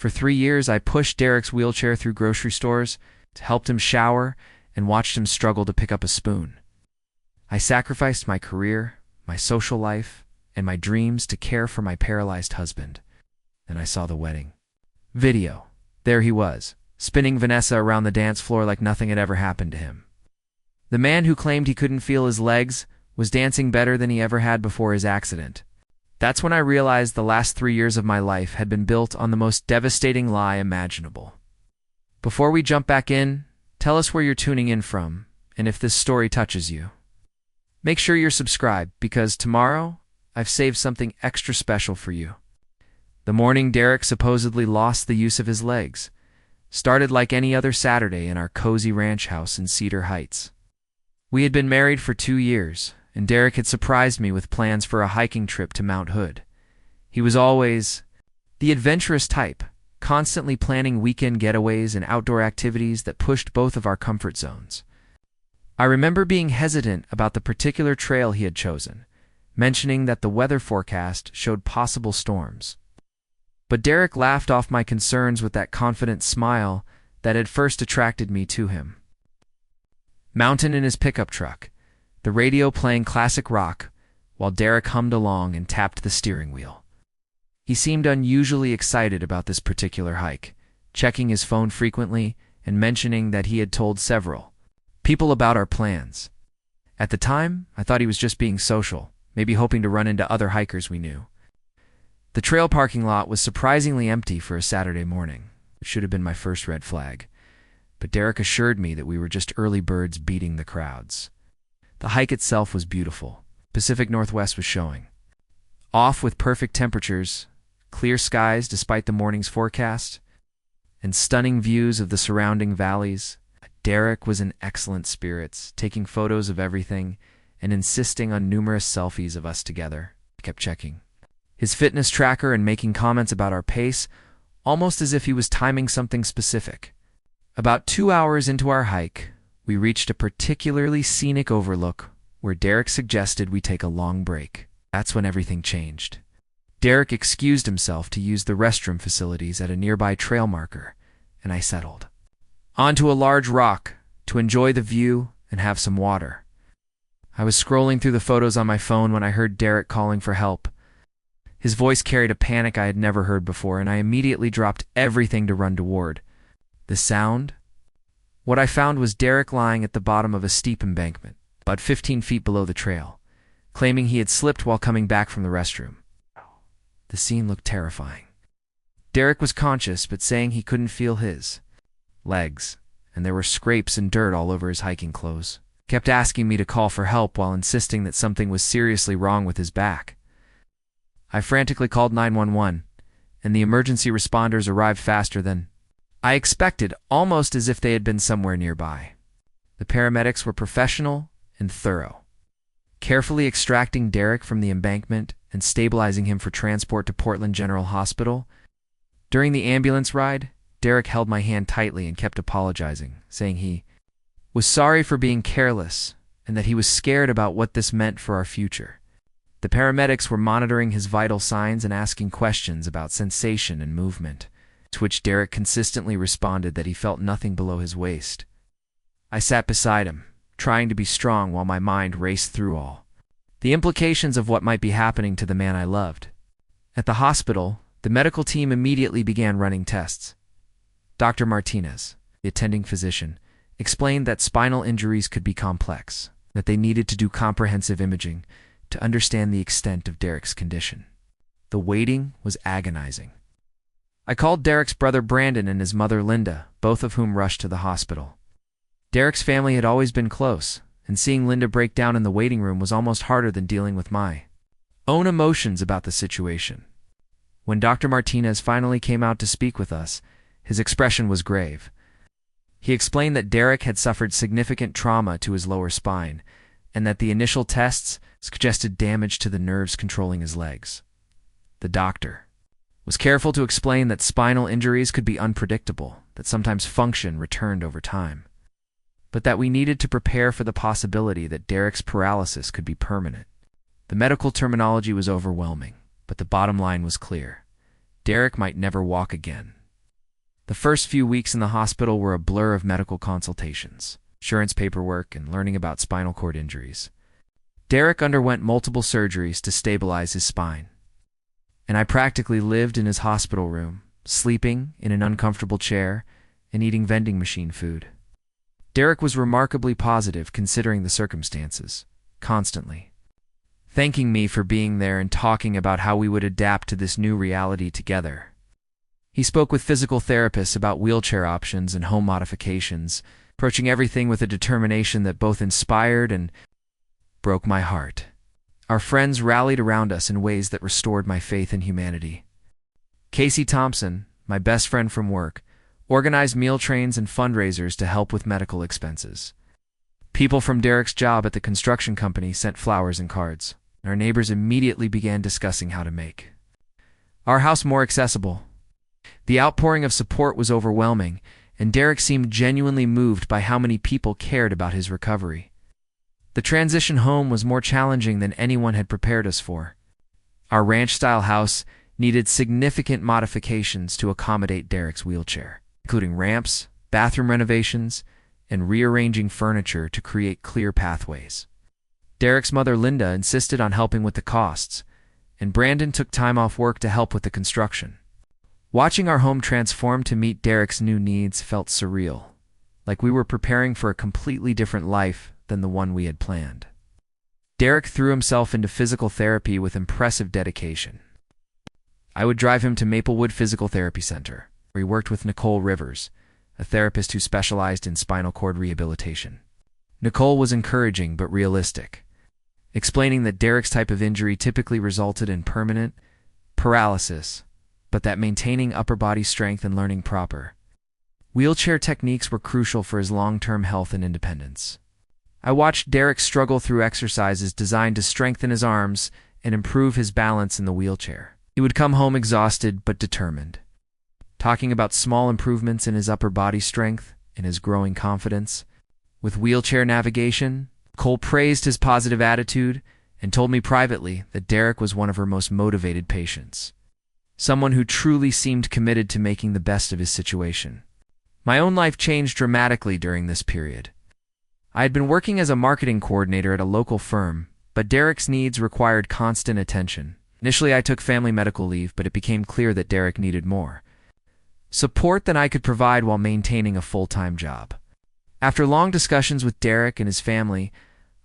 For 3 years, I pushed Derek's wheelchair through grocery stores, helped him shower, and watched him struggle to pick up a spoon. I sacrificed my career, my social life, and my dreams to care for my paralyzed husband. Then I saw the wedding video. There he was, spinning Vanessa around the dance floor like nothing had ever happened to him. The man who claimed he couldn't feel his legs was dancing better than he ever had before his accident. That's when I realized the last 3 years of my life had been built on the most devastating lie imaginable. Before we jump back in, tell us where you're tuning in from, and if this story touches you. Make sure you're subscribed, because tomorrow, I've saved something extra special for you. The morning Derek supposedly lost the use of his legs started like any other Saturday in our cozy ranch house in Cedar Heights. We had been married for 2 years, and Derek had surprised me with plans for a hiking trip to Mount Hood. He was always the adventurous type, constantly planning weekend getaways and outdoor activities that pushed both of our comfort zones. I remember being hesitant about the particular trail he had chosen, mentioning that the weather forecast showed possible storms. But Derek laughed off my concerns with that confident smile that had first attracted me to him. Mounted in his pickup truck, the radio playing classic rock, while Derek hummed along and tapped the steering wheel. He seemed unusually excited about this particular hike, checking his phone frequently and mentioning that he had told several people about our plans. At the time, I thought he was just being social, maybe hoping to run into other hikers we knew. The trail parking lot was surprisingly empty for a Saturday morning. It should have been my first red flag. But Derek assured me that we were just early birds beating the crowds. The hike itself was beautiful. Pacific Northwest was showing. Off with perfect temperatures, clear skies despite the morning's forecast, and stunning views of the surrounding valleys. Derek was in excellent spirits, taking photos of everything and insisting on numerous selfies of us together. I kept checking his fitness tracker and making comments about our pace, almost as if he was timing something specific. About 2 hours into our hike, we reached a particularly scenic overlook where Derek suggested we take a long break. That's when everything changed. Derek excused himself to use the restroom facilities at a nearby trail marker, and I settled onto a large rock to enjoy the view and have some water. I was scrolling through the photos on my phone when I heard Derek calling for help. His voice carried a panic I had never heard before, and I immediately dropped everything to run toward the sound. What I found was Derek lying at the bottom of a steep embankment, about 15 feet below the trail, claiming he had slipped while coming back from the restroom. The scene looked terrifying. Derek was conscious, but saying he couldn't feel his legs, and there were scrapes and dirt all over his hiking clothes. Kept asking me to call for help while insisting that something was seriously wrong with his back. I frantically called 911, and the emergency responders arrived faster than I expected, almost as if they had been somewhere nearby. The paramedics were professional and thorough, carefully extracting Derek from the embankment and stabilizing him for transport to Portland General Hospital. During the ambulance ride, Derek held my hand tightly and kept apologizing, saying he was sorry for being careless and that he was scared about what this meant for our future. The paramedics were monitoring his vital signs and asking questions about sensation and movement, to which Derek consistently responded that he felt nothing below his waist. I sat beside him, trying to be strong while my mind raced through all the implications of what might be happening to the man I loved. At the hospital, the medical team immediately began running tests. Dr. Martinez, the attending physician, explained that spinal injuries could be complex, that they needed to do comprehensive imaging to understand the extent of Derek's condition. The waiting was agonizing. I called Derek's brother Brandon and his mother Linda, both of whom rushed to the hospital. Derek's family had always been close, and seeing Linda break down in the waiting room was almost harder than dealing with my own emotions about the situation. When Dr. Martinez finally came out to speak with us, his expression was grave. He explained that Derek had suffered significant trauma to his lower spine, and that the initial tests suggested damage to the nerves controlling his legs. The doctor was careful to explain that spinal injuries could be unpredictable, that sometimes function returned over time, but that we needed to prepare for the possibility that Derek's paralysis could be permanent. The medical terminology was overwhelming, but the bottom line was clear. Derek might never walk again, The first few weeks in the hospital were a blur of medical consultations, insurance paperwork, and learning about spinal cord injuries. Derek underwent multiple surgeries to stabilize his spine, and I practically lived in his hospital room, sleeping in an uncomfortable chair and eating vending machine food. Derek was remarkably positive considering the circumstances, constantly thanking me for being there and talking about how we would adapt to this new reality together. He spoke with physical therapists about wheelchair options and home modifications, approaching everything with a determination that both inspired and broke my heart. Our friends rallied around us in ways that restored my faith in humanity. Casey Thompson, my best friend from work, organized meal trains and fundraisers to help with medical expenses. People from Derek's job at the construction company sent flowers and cards, and our neighbors immediately began discussing how to make our house more accessible. The outpouring of support was overwhelming, and Derek seemed genuinely moved by how many people cared about his recovery. The transition home was more challenging than anyone had prepared us for. Our ranch-style house needed significant modifications to accommodate Derek's wheelchair, including ramps, bathroom renovations, and rearranging furniture to create clear pathways. Derek's mother, Linda, insisted on helping with the costs, and Brandon took time off work to help with the construction. Watching our home transform to meet Derek's new needs felt surreal, like we were preparing for a completely different life than the one we had planned. Derek threw himself into physical therapy with impressive dedication. I would drive him to Maplewood Physical Therapy Center, where he worked with Nicole Rivers, a therapist who specialized in spinal cord rehabilitation. Nicole was encouraging but realistic, explaining that Derek's type of injury typically resulted in permanent paralysis, but that maintaining upper body strength and learning proper wheelchair techniques were crucial for his long-term health and independence. I watched Derek struggle through exercises designed to strengthen his arms and improve his balance in the wheelchair. He would come home exhausted but determined, talking about small improvements in his upper body strength and his growing confidence. With wheelchair navigation, Cole praised his positive attitude and told me privately that Derek was one of her most motivated patients, someone who truly seemed committed to making the best of his situation. My own life changed dramatically during this period. I had been working as a marketing coordinator at a local firm, but Derek's needs required constant attention. Initially, I took family medical leave, but it became clear that Derek needed more support than I could provide while maintaining a full-time job. After long discussions with Derek and his family,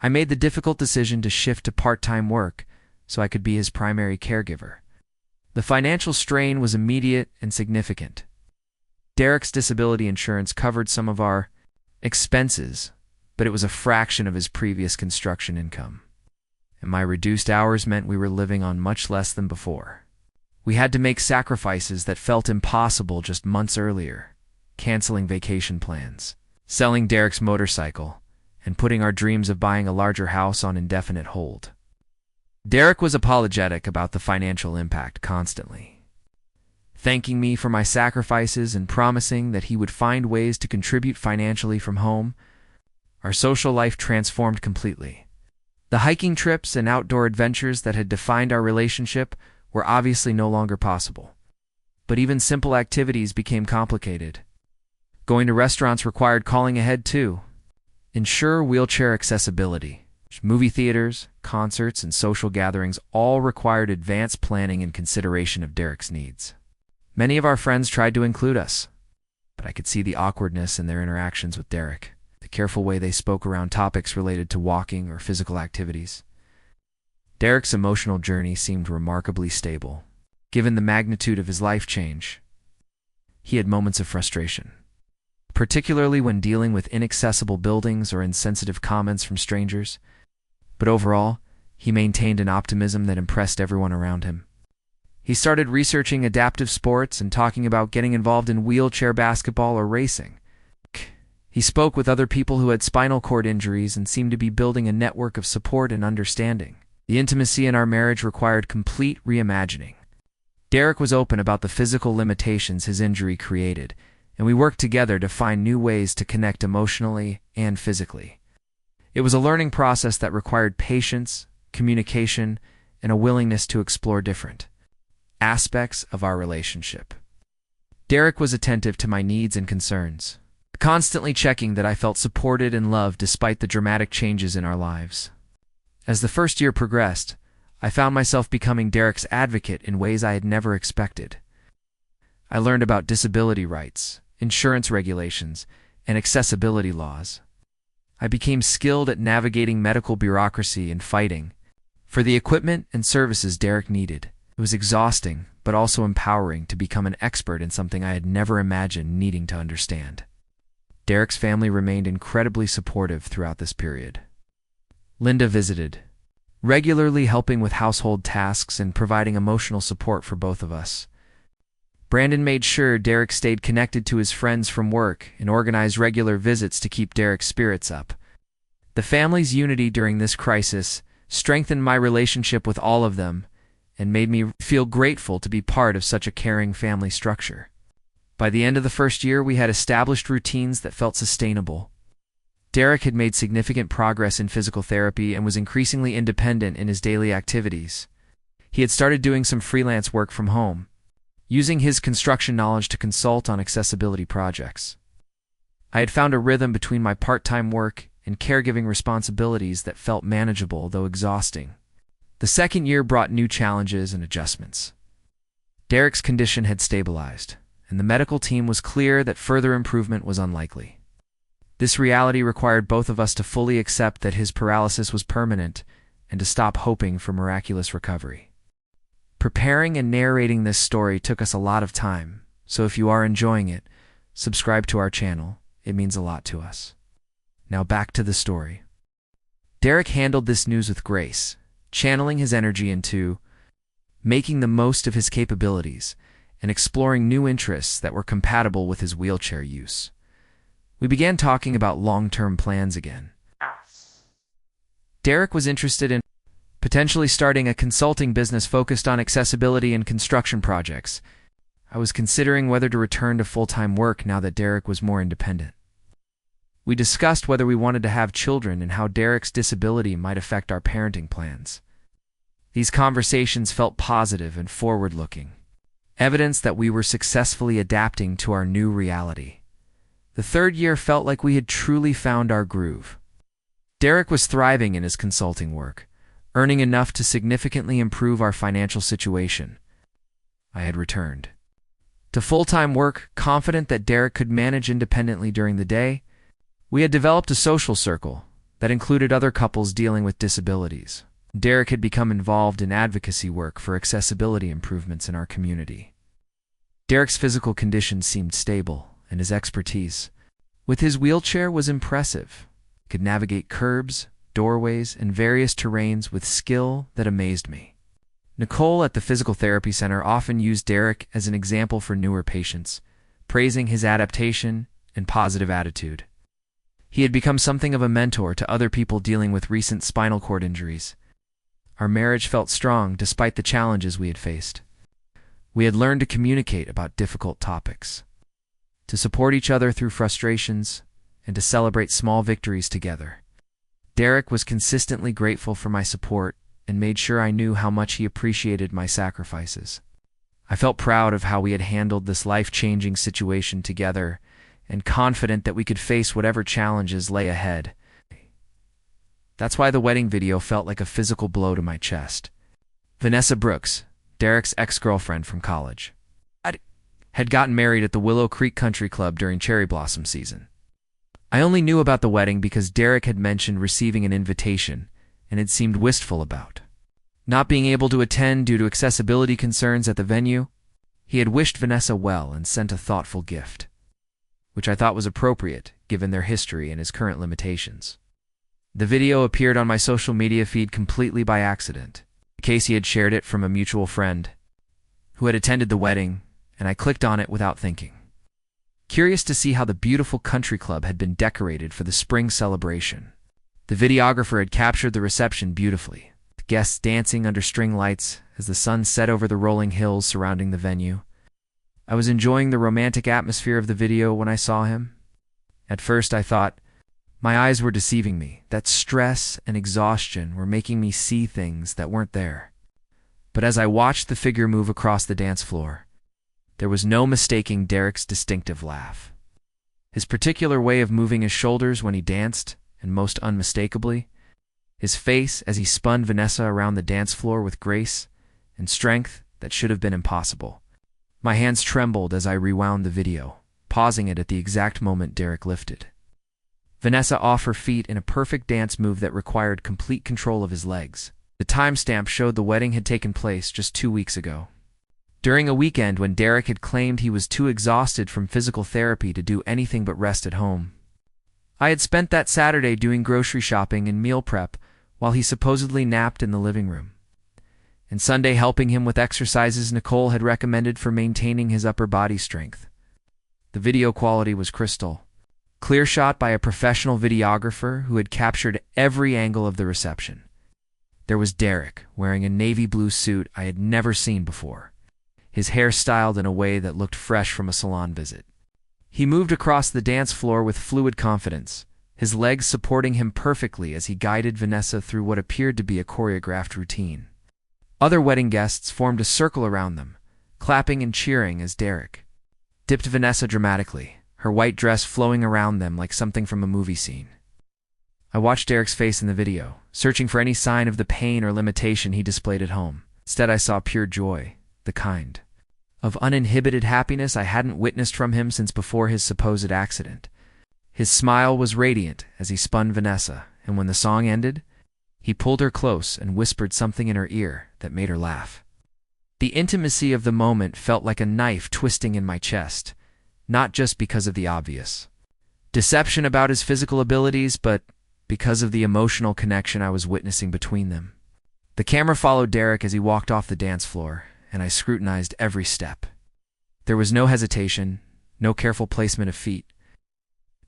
I made the difficult decision to shift to part-time work so I could be his primary caregiver. The financial strain was immediate and significant. Derek's disability insurance covered some of our expenses, but it was a fraction of his previous construction income, and my reduced hours meant we were living on much less than before. We had to make sacrifices that felt impossible just months earlier, canceling vacation plans, selling Derek's motorcycle, and putting our dreams of buying a larger house on indefinite hold. Derek was apologetic about the financial impact constantly, thanking me for my sacrifices and promising that he would find ways to contribute financially from home. Our social life transformed completely. The hiking trips and outdoor adventures that had defined our relationship were obviously no longer possible. But even simple activities became complicated. Going to restaurants required calling ahead too. Ensure wheelchair accessibility. Movie theaters, concerts, and social gatherings all required advanced planning and consideration of Derek's needs. Many of our friends tried to include us, but I could see the awkwardness in their interactions with Derek, the careful way they spoke around topics related to walking or physical activities. Derek's emotional journey seemed remarkably stable. Given the magnitude of his life change, he had moments of frustration, particularly when dealing with inaccessible buildings or insensitive comments from strangers. But overall, he maintained an optimism that impressed everyone around him. He started researching adaptive sports and talking about getting involved in wheelchair basketball or racing. He spoke with other people who had spinal cord injuries and seemed to be building a network of support and understanding. The intimacy in our marriage required complete reimagining. Derek was open about the physical limitations his injury created, and we worked together to find new ways to connect emotionally and physically. It was a learning process that required patience, communication, and a willingness to explore different aspects of our relationship. Derek was attentive to my needs and concerns, constantly checking that I felt supported and loved despite the dramatic changes in our lives. As the first year progressed, I found myself becoming Derek's advocate in ways I had never expected. I learned about disability rights, insurance regulations, and accessibility laws. I became skilled at navigating medical bureaucracy and fighting for the equipment and services Derek needed. It was exhausting, but also empowering to become an expert in something I had never imagined needing to understand. Derek's family remained incredibly supportive throughout this period. Linda visited, regularly helping with household tasks and providing emotional support for both of us. Brandon made sure Derek stayed connected to his friends from work and organized regular visits to keep Derek's spirits up. The family's unity during this crisis strengthened my relationship with all of them and made me feel grateful to be part of such a caring family structure. By the end of the first year, we had established routines that felt sustainable. Derek had made significant progress in physical therapy and was increasingly independent in his daily activities. He had started doing some freelance work from home, using his construction knowledge to consult on accessibility projects. I had found a rhythm between my part-time work and caregiving responsibilities that felt manageable, though exhausting. The second year brought new challenges and adjustments. Derek's condition had stabilized, and the medical team was clear that further improvement was unlikely. This reality required both of us to fully accept that his paralysis was permanent and to stop hoping for miraculous recovery. Preparing and narrating this story took us a lot of time, so if you are enjoying it, subscribe to our channel. It means a lot to us. Now back to the story. Derek handled this news with grace, channeling his energy into making the most of his capabilities and exploring new interests that were compatible with his wheelchair use. We began talking about long-term plans again. Derek was interested in potentially starting a consulting business focused on accessibility and construction projects. I was considering whether to return to full-time work now that Derek was more independent. We discussed whether we wanted to have children and how Derek's disability might affect our parenting plans. These conversations felt positive and forward-looking, evidence that we were successfully adapting to our new reality. The third year felt like we had truly found our groove. Derek was thriving in his consulting work, earning enough to significantly improve our financial situation. I had returned to full-time work, confident that Derek could manage independently during the day. We had developed a social circle that included other couples dealing with disabilities. Derek had become involved in advocacy work for accessibility improvements in our community. Derek's physical condition seemed stable, and his expertise with his wheelchair was impressive. He could navigate curbs, doorways, and various terrains with skill that amazed me. Nicole at the physical therapy center often used Derek as an example for newer patients, praising his adaptation and positive attitude. He had become something of a mentor to other people dealing with recent spinal cord injuries. Our marriage felt strong despite the challenges we had faced. We had learned to communicate about difficult topics, to support each other through frustrations, and to celebrate small victories together. Derek was consistently grateful for my support and made sure I knew how much he appreciated my sacrifices. I felt proud of how we had handled this life-changing situation together and confident that we could face whatever challenges lay ahead. That's why the wedding video felt like a physical blow to my chest. Vanessa Brooks, Derek's ex-girlfriend from college, had gotten married at the Willow Creek Country Club during cherry blossom season. I only knew about the wedding because Derek had mentioned receiving an invitation and had seemed wistful about not being able to attend due to accessibility concerns at the venue. He had wished Vanessa well and sent a thoughtful gift, which I thought was appropriate given their history and his current limitations. The video appeared on my social media feed completely by accident. Casey had shared it from a mutual friend who had attended the wedding, and I clicked on it without thinking, curious to see how the beautiful country club had been decorated for the spring celebration. The videographer had captured the reception beautifully, the guests dancing under string lights as the sun set over the rolling hills surrounding the venue. I was enjoying the romantic atmosphere of the video when I saw him. At first I thought my eyes were deceiving me, that stress and exhaustion were making me see things that weren't there. But as I watched the figure move across the dance floor, There was no mistaking Derek's distinctive laugh. His particular way of moving his shoulders when he danced, and most unmistakably, his face as he spun Vanessa around the dance floor with grace and strength that should have been impossible. My hands trembled as I rewound the video, pausing it at the exact moment Derek lifted Vanessa off her feet in a perfect dance move that required complete control of his legs. The timestamp showed the wedding had taken place just 2 weeks ago, during a weekend when Derek had claimed he was too exhausted from physical therapy to do anything but rest at home. I had spent that Saturday doing grocery shopping and meal prep while he supposedly napped in the living room, and Sunday helping him with exercises Nicole had recommended for maintaining his upper body strength. The video quality was crystal, clear shot by a professional videographer who had captured every angle of the reception. There was Derek, wearing a navy blue suit I had never seen before, his hair styled in a way that looked fresh from a salon visit. He moved across the dance floor with fluid confidence, his legs supporting him perfectly as he guided Vanessa through what appeared to be a choreographed routine. Other wedding guests formed a circle around them, clapping and cheering as Derek dipped Vanessa dramatically, her white dress flowing around them like something from a movie scene. I watched Derek's face in the video, searching for any sign of the pain or limitation he displayed at home. Instead, I saw pure joy, the kind of uninhibited happiness I hadn't witnessed from him since before his supposed accident. His smile was radiant as he spun Vanessa, and when the song ended, he pulled her close and whispered something in her ear that made her laugh. The intimacy of the moment felt like a knife twisting in my chest, not just because of the obvious deception about his physical abilities, but because of the emotional connection I was witnessing between them. The camera followed Derek as he walked off the dance floor, and I scrutinized every step. There was no hesitation, no careful placement of feet,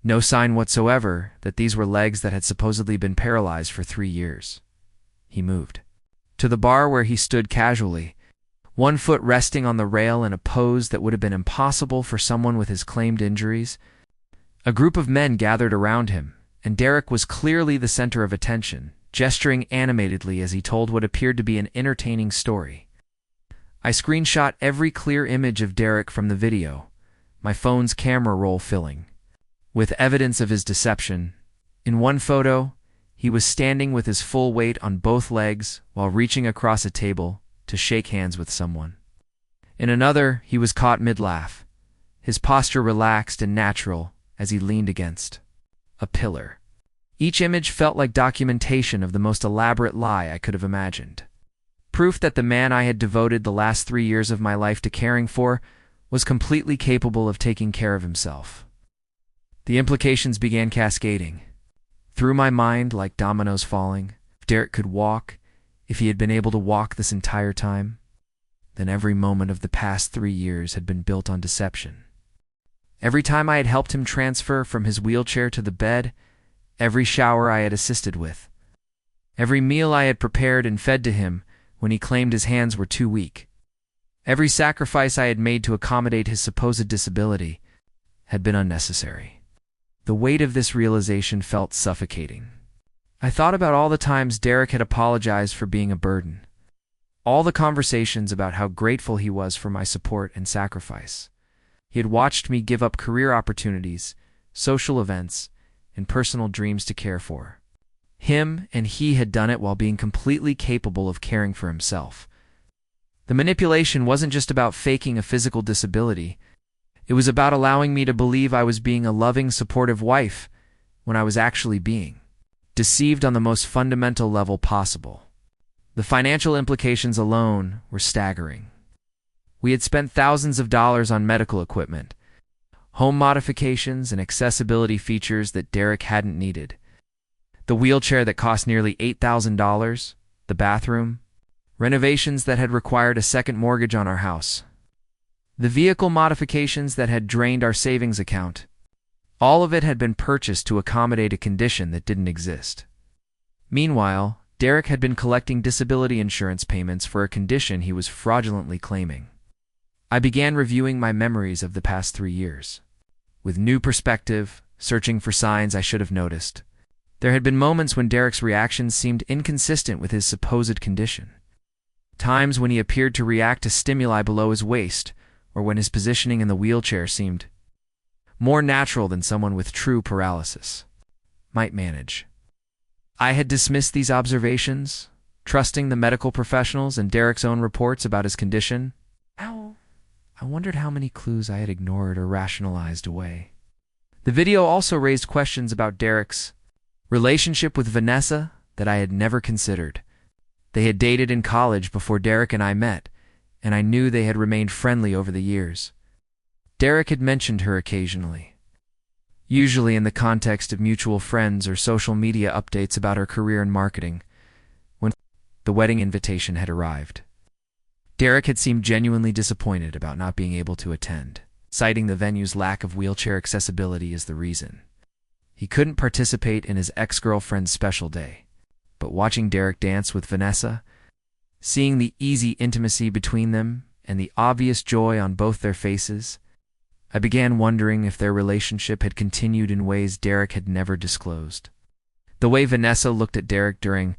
no sign whatsoever that these were legs that had supposedly been paralyzed for 3 years. He moved to the bar where he stood casually, one foot resting on the rail in a pose that would have been impossible for someone with his claimed injuries. A group of men gathered around him, and Derek was clearly the center of attention, gesturing animatedly as he told what appeared to be an entertaining story. I screenshot every clear image of Derek from the video, my phone's camera roll filling with evidence of his deception. In one photo, he was standing with his full weight on both legs while reaching across a table to shake hands with someone. In another, he was caught mid-laugh, his posture relaxed and natural as he leaned against a pillar. Each image felt like documentation of the most elaborate lie I could have imagined. Proof that the man I had devoted the last 3 years of my life to caring for was completely capable of taking care of himself. The implications began cascading through my mind like dominoes falling. If Derek could walk, if he had been able to walk this entire time, then every moment of the past 3 years had been built on deception. Every time I had helped him transfer from his wheelchair to the bed, every shower I had assisted with, every meal I had prepared and fed to him when he claimed his hands were too weak, every sacrifice I had made to accommodate his supposed disability had been unnecessary. The weight of this realization felt suffocating. I thought about all the times Derek had apologized for being a burden, all the conversations about how grateful he was for my support and sacrifice. He had watched me give up career opportunities, social events, and personal dreams to care for him, and he had done it while being completely capable of caring for himself. The manipulation wasn't just about faking a physical disability. It was about allowing me to believe I was being a loving, supportive wife when I was actually being deceived on the most fundamental level possible. The financial implications alone were staggering. We had spent thousands of dollars on medical equipment, home modifications, and accessibility features that Derek hadn't needed. The wheelchair that cost nearly $8,000, the bathroom, renovations that had required a second mortgage on our house, the vehicle modifications that had drained our savings account. All of it had been purchased to accommodate a condition that didn't exist. Meanwhile, Derek had been collecting disability insurance payments for a condition he was fraudulently claiming. I began reviewing my memories of the past 3 years, with new perspective, searching for signs I should have noticed. There had been moments when Derek's reactions seemed inconsistent with his supposed condition. Times when he appeared to react to stimuli below his waist, or when his positioning in the wheelchair seemed more natural than someone with true paralysis might manage. I had dismissed these observations, trusting the medical professionals and Derek's own reports about his condition. Ow. I wondered how many clues I had ignored or rationalized away. The video also raised questions about Derek's relationship with Vanessa that I had never considered. They had dated in college before Derek and I met, and I knew they had remained friendly over the years. Derek had mentioned her occasionally, usually in the context of mutual friends or social media updates about her career in marketing, when the wedding invitation had arrived. Derek had seemed genuinely disappointed about not being able to attend, citing the venue's lack of wheelchair accessibility as the reason. He couldn't participate in his ex-girlfriend's special day, but watching Derek dance with Vanessa, seeing the easy intimacy between them and the obvious joy on both their faces, I began wondering if their relationship had continued in ways Derek had never disclosed. The way Vanessa looked at Derek during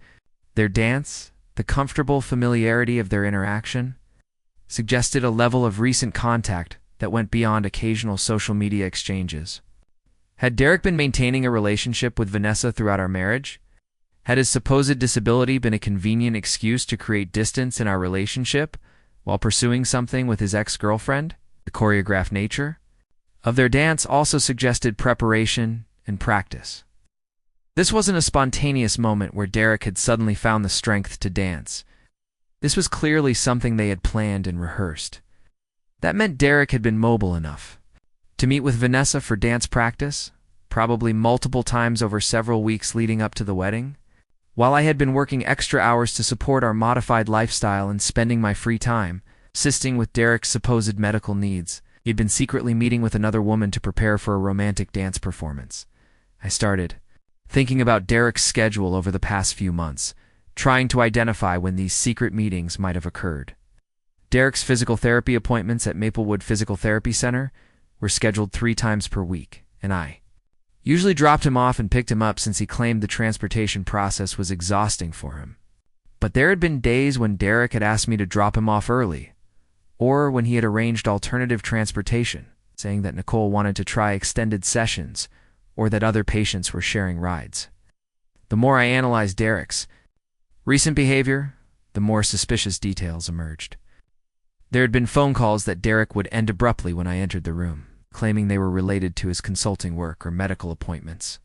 their dance, the comfortable familiarity of their interaction, suggested a level of recent contact that went beyond occasional social media exchanges. Had Derek been maintaining a relationship with Vanessa throughout our marriage? Had his supposed disability been a convenient excuse to create distance in our relationship while pursuing something with his ex-girlfriend? The choreographed nature of their dance also suggested preparation and practice. This wasn't a spontaneous moment where Derek had suddenly found the strength to dance. This was clearly something they had planned and rehearsed. That meant Derek had been mobile enough to meet with Vanessa for dance practice, probably multiple times over several weeks leading up to the wedding. While I had been working extra hours to support our modified lifestyle and spending my free time assisting with Derek's supposed medical needs, he had been secretly meeting with another woman to prepare for a romantic dance performance. I started thinking about Derek's schedule over the past few months, trying to identify when these secret meetings might have occurred. Derek's physical therapy appointments at Maplewood Physical Therapy Center were scheduled 3 times per week, and I usually dropped him off and picked him up since he claimed the transportation process was exhausting for him. But there had been days when Derek had asked me to drop him off early, or when he had arranged alternative transportation, saying that Nicole wanted to try extended sessions or that other patients were sharing rides. The more I analyzed Derek's recent behavior, the more suspicious details emerged. There had been phone calls that Derek would end abruptly when I entered the room, claiming they were related to his consulting work or medical appointments.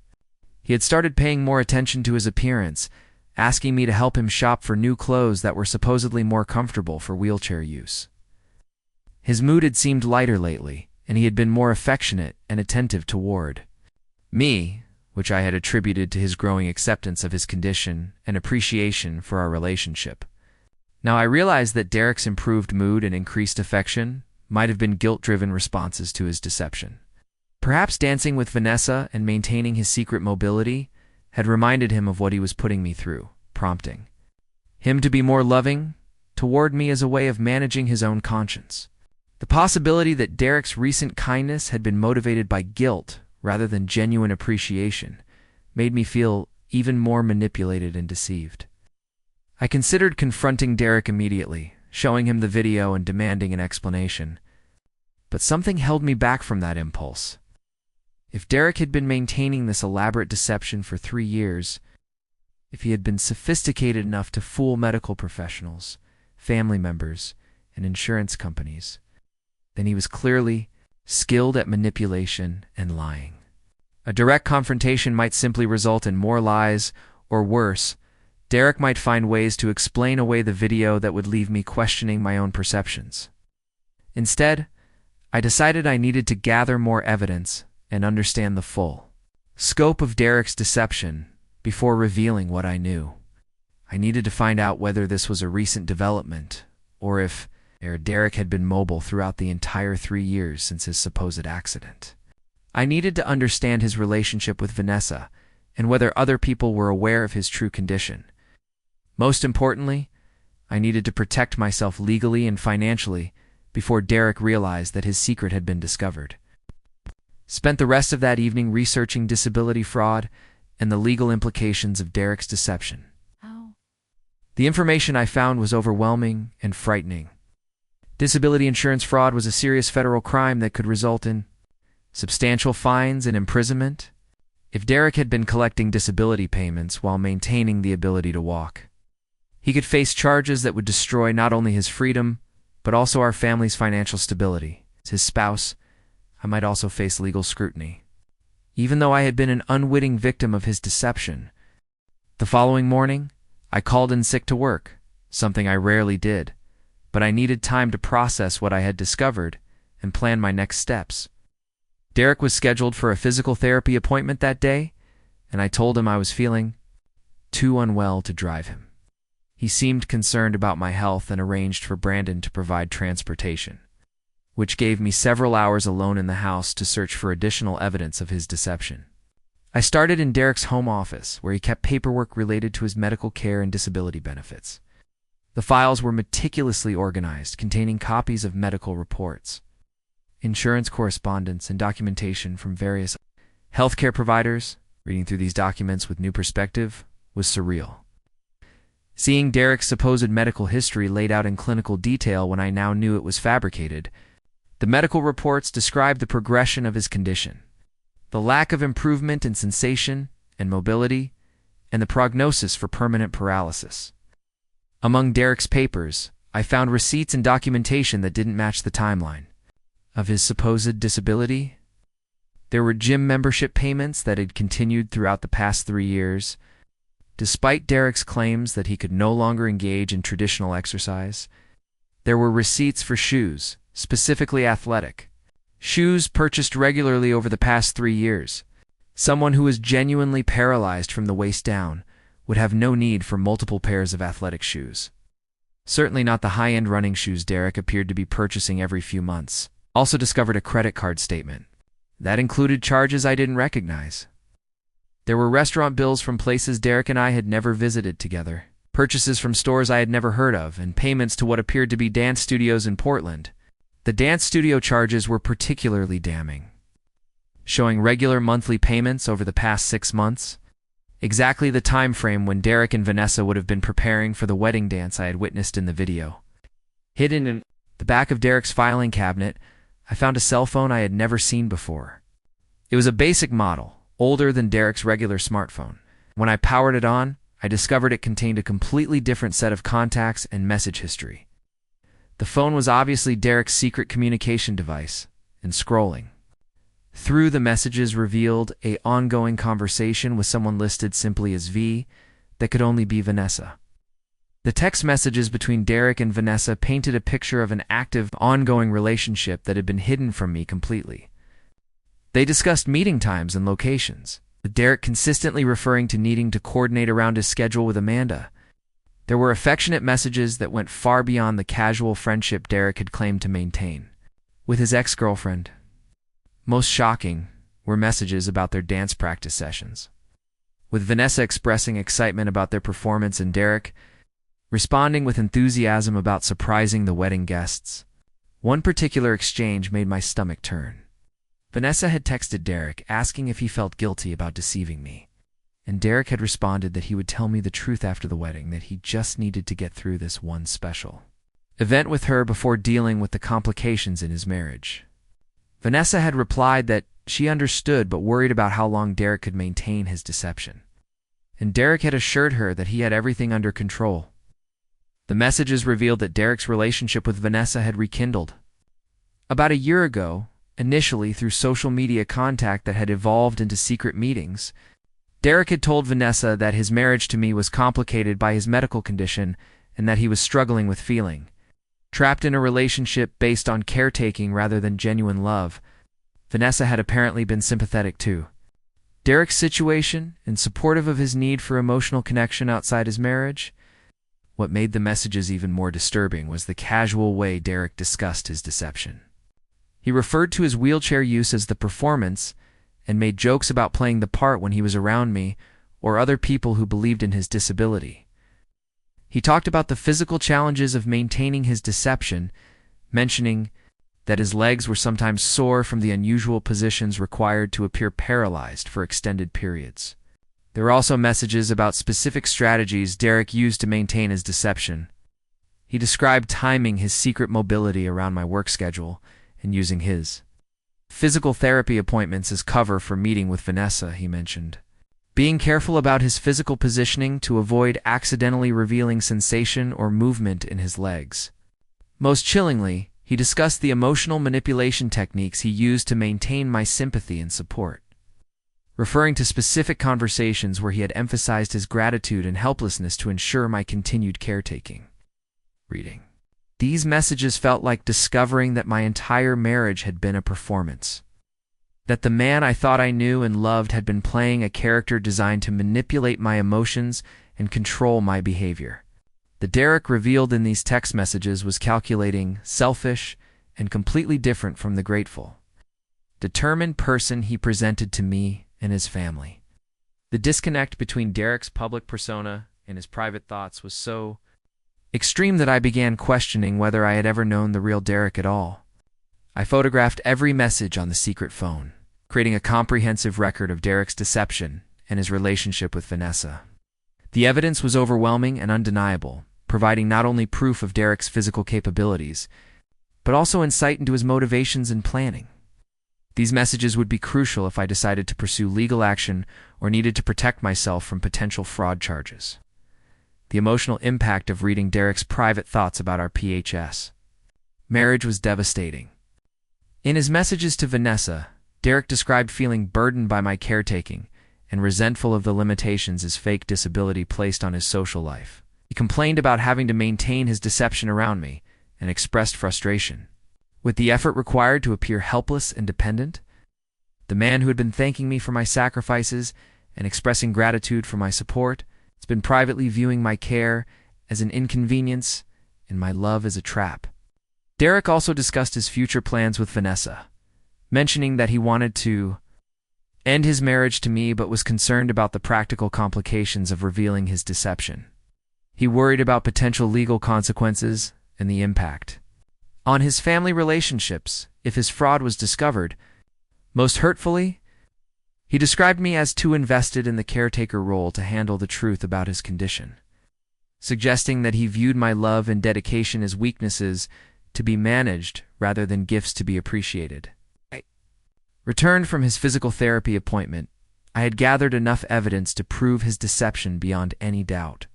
He had started paying more attention to his appearance, asking me to help him shop for new clothes that were supposedly more comfortable for wheelchair use. His mood had seemed lighter lately, and he had been more affectionate and attentive toward me, which I had attributed to his growing acceptance of his condition and appreciation for our relationship. Now I realized that Derek's improved mood and increased affection might have been guilt-driven responses to his deception. Perhaps dancing with Vanessa and maintaining his secret mobility had reminded him of what he was putting me through, prompting him to be more loving toward me as a way of managing his own conscience. The possibility that Derek's recent kindness had been motivated by guilt rather than genuine appreciation made me feel even more manipulated and deceived. I considered confronting Derek immediately, showing him the video and demanding an explanation. But something held me back from that impulse. If Derek had been maintaining this elaborate deception for 3 years, if he had been sophisticated enough to fool medical professionals, family members, and insurance companies, then he was clearly skilled at manipulation and lying. A direct confrontation might simply result in more lies, or worse, Derek might find ways to explain away the video that would leave me questioning my own perceptions. Instead, I decided I needed to gather more evidence and understand the full scope of Derek's deception before revealing what I knew. I needed to find out whether this was a recent development, or if Derek had been mobile throughout the entire 3 years since his supposed accident. I needed to understand his relationship with Vanessa and whether other people were aware of his true condition. Most importantly, I needed to protect myself legally and financially before Derek realized that his secret had been discovered. Spent the rest of that evening researching disability fraud and the legal implications of Derek's deception. The information I found was overwhelming and frightening. Disability insurance fraud was a serious federal crime that could result in substantial fines and imprisonment if Derek had been collecting disability payments while maintaining the ability to walk. He could face charges that would destroy not only his freedom, but also our family's financial stability. As his spouse, I might also face legal scrutiny. Even though I had been an unwitting victim of his deception, the following morning, I called in sick to work, something I rarely did, but I needed time to process what I had discovered and plan my next steps. Derek was scheduled for a physical therapy appointment that day, and I told him I was feeling too unwell to drive him. He seemed concerned about my health and arranged for Brandon to provide transportation, which gave me several hours alone in the house to search for additional evidence of his deception. I started in Derek's home office, where he kept paperwork related to his medical care and disability benefits. The files were meticulously organized, containing copies of medical reports, insurance correspondence, and documentation from various healthcare providers. Reading through these documents with new perspective was surreal. Seeing Derek's supposed medical history laid out in clinical detail when I now knew it was fabricated, the medical reports described the progression of his condition, the lack of improvement in sensation and mobility, and the prognosis for permanent paralysis. Among Derek's papers, I found receipts and documentation that didn't match the timeline of his supposed disability. There were gym membership payments that had continued throughout the past 3 years, despite Derek's claims that he could no longer engage in traditional exercise. There were receipts for shoes, specifically athletic shoes purchased regularly over the past 3 years. Someone who was genuinely paralyzed from the waist down would have no need for multiple pairs of athletic shoes. Certainly not the high-end running shoes Derek appeared to be purchasing every few months. Also discovered a credit card statement that included charges I didn't recognize. There were restaurant bills from places Derek and I had never visited together, purchases from stores I had never heard of, and payments to what appeared to be dance studios in Portland. The dance studio charges were particularly damning, showing regular monthly payments over the past 6 months, exactly the time frame when Derek and Vanessa would have been preparing for the wedding dance I had witnessed in the video. Hidden in the back of Derek's filing cabinet, I found a cell phone I had never seen before. It was a basic model, older than Derek's regular smartphone. When I powered it on, I discovered it contained a completely different set of contacts and message history. The phone was obviously Derek's secret communication device, and scrolling through the messages revealed an ongoing conversation with someone listed simply as V that could only be Vanessa. The text messages between Derek and Vanessa painted a picture of an active, ongoing relationship that had been hidden from me completely. They discussed meeting times and locations, with Derek consistently referring to needing to coordinate around his schedule with Amanda. There were affectionate messages that went far beyond the casual friendship Derek had claimed to maintain with his ex-girlfriend. Most shocking were messages about their dance practice sessions, with Vanessa expressing excitement about their performance and Derek responding with enthusiasm about surprising the wedding guests. One particular exchange made my stomach turn. Vanessa had texted Derek asking if he felt guilty about deceiving me, and Derek had responded that he would tell me the truth after the wedding, that he just needed to get through this one special event with her before dealing with the complications in his marriage. Vanessa had replied that she understood but worried about how long Derek could maintain his deception, and Derek had assured her that he had everything under control. The messages revealed that Derek's relationship with Vanessa had rekindled about a year ago, initially through social media contact that had evolved into secret meetings. Derek had told Vanessa that his marriage to me was complicated by his medical condition and that he was struggling with feeling trapped in a relationship based on caretaking rather than genuine love. Vanessa had apparently been sympathetic to Derek's situation and supportive of his need for emotional connection outside his marriage. What made the messages even more disturbing was the casual way Derek discussed his deception. He referred to his wheelchair use as the performance and made jokes about playing the part when he was around me or other people who believed in his disability. He talked about the physical challenges of maintaining his deception, mentioning that his legs were sometimes sore from the unusual positions required to appear paralyzed for extended periods. There were also messages about specific strategies Derek used to maintain his deception, He described timing his secret mobility around my work schedule and using his physical therapy appointments as cover for meeting with Vanessa, he mentioned. Being careful about his physical positioning to avoid accidentally revealing sensation or movement in his legs. Most chillingly, he discussed the emotional manipulation techniques he used to maintain my sympathy and support, referring to specific conversations where he had emphasized his gratitude and helplessness to ensure my continued caretaking. Reading these messages felt like discovering that my entire marriage had been a performance, that the man I thought I knew and loved had been playing a character designed to manipulate my emotions and control my behavior. The Derek revealed in these text messages was calculating, selfish, and completely different from the grateful, determined person he presented to me and his family. The disconnect between Derek's public persona and his private thoughts was so extreme that I began questioning whether I had ever known the real Derek at all. I photographed every message on the secret phone, creating a comprehensive record of Derek's deception and his relationship with Vanessa. The evidence was overwhelming and undeniable, providing not only proof of Derek's physical capabilities, but also insight into his motivations and planning. These messages would be crucial if I decided to pursue legal action or needed to protect myself from potential fraud charges. The emotional impact of reading Derek's private thoughts about our PHS marriage was devastating. In his messages to Vanessa, Derek described feeling burdened by my caretaking and resentful of the limitations his fake disability placed on his social life. He complained about having to maintain his deception around me and expressed frustration with the effort required to appear helpless and dependent. The man who had been thanking me for my sacrifices and expressing gratitude for my support has been privately viewing my care as an inconvenience and my love as a trap. Derek also discussed his future plans with Vanessa, mentioning that he wanted to end his marriage to me but was concerned about the practical complications of revealing his deception. He worried about potential legal consequences and the impact on his family relationships if his fraud was discovered. Most hurtfully, he described me as too invested in the caretaker role to handle the truth about his condition, suggesting that he viewed my love and dedication as weaknesses to be managed rather than gifts to be appreciated. Returned from his physical therapy appointment, I had gathered enough evidence to prove his deception beyond any doubt.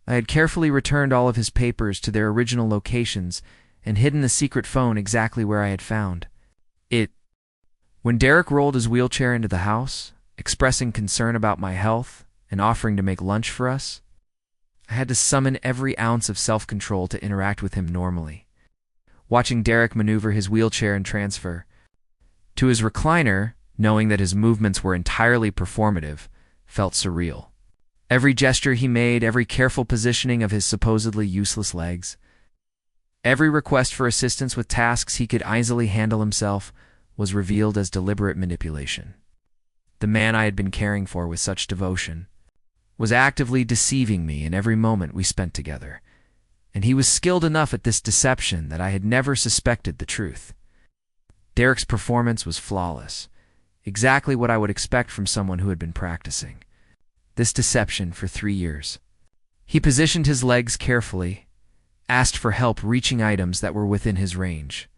I had carefully returned all of his papers to their original locations and hidden the secret phone exactly where I had found it. When Derek rolled his wheelchair into the house, expressing concern about my health and offering to make lunch for us, I had to summon every ounce of self-control to interact with him normally. Watching Derek maneuver his wheelchair and transfer to his recliner, knowing that his movements were entirely performative, felt surreal. Every gesture he made, every careful positioning of his supposedly useless legs, every request for assistance with tasks he could easily handle himself, was revealed as deliberate manipulation. The man I had been caring for with such devotion was actively deceiving me in every moment we spent together, and he was skilled enough at this deception that I had never suspected the truth. Derek's performance was flawless, exactly what I would expect from someone who had been practicing this deception for 3 years. He positioned his legs carefully, asked for help reaching items that were within his range,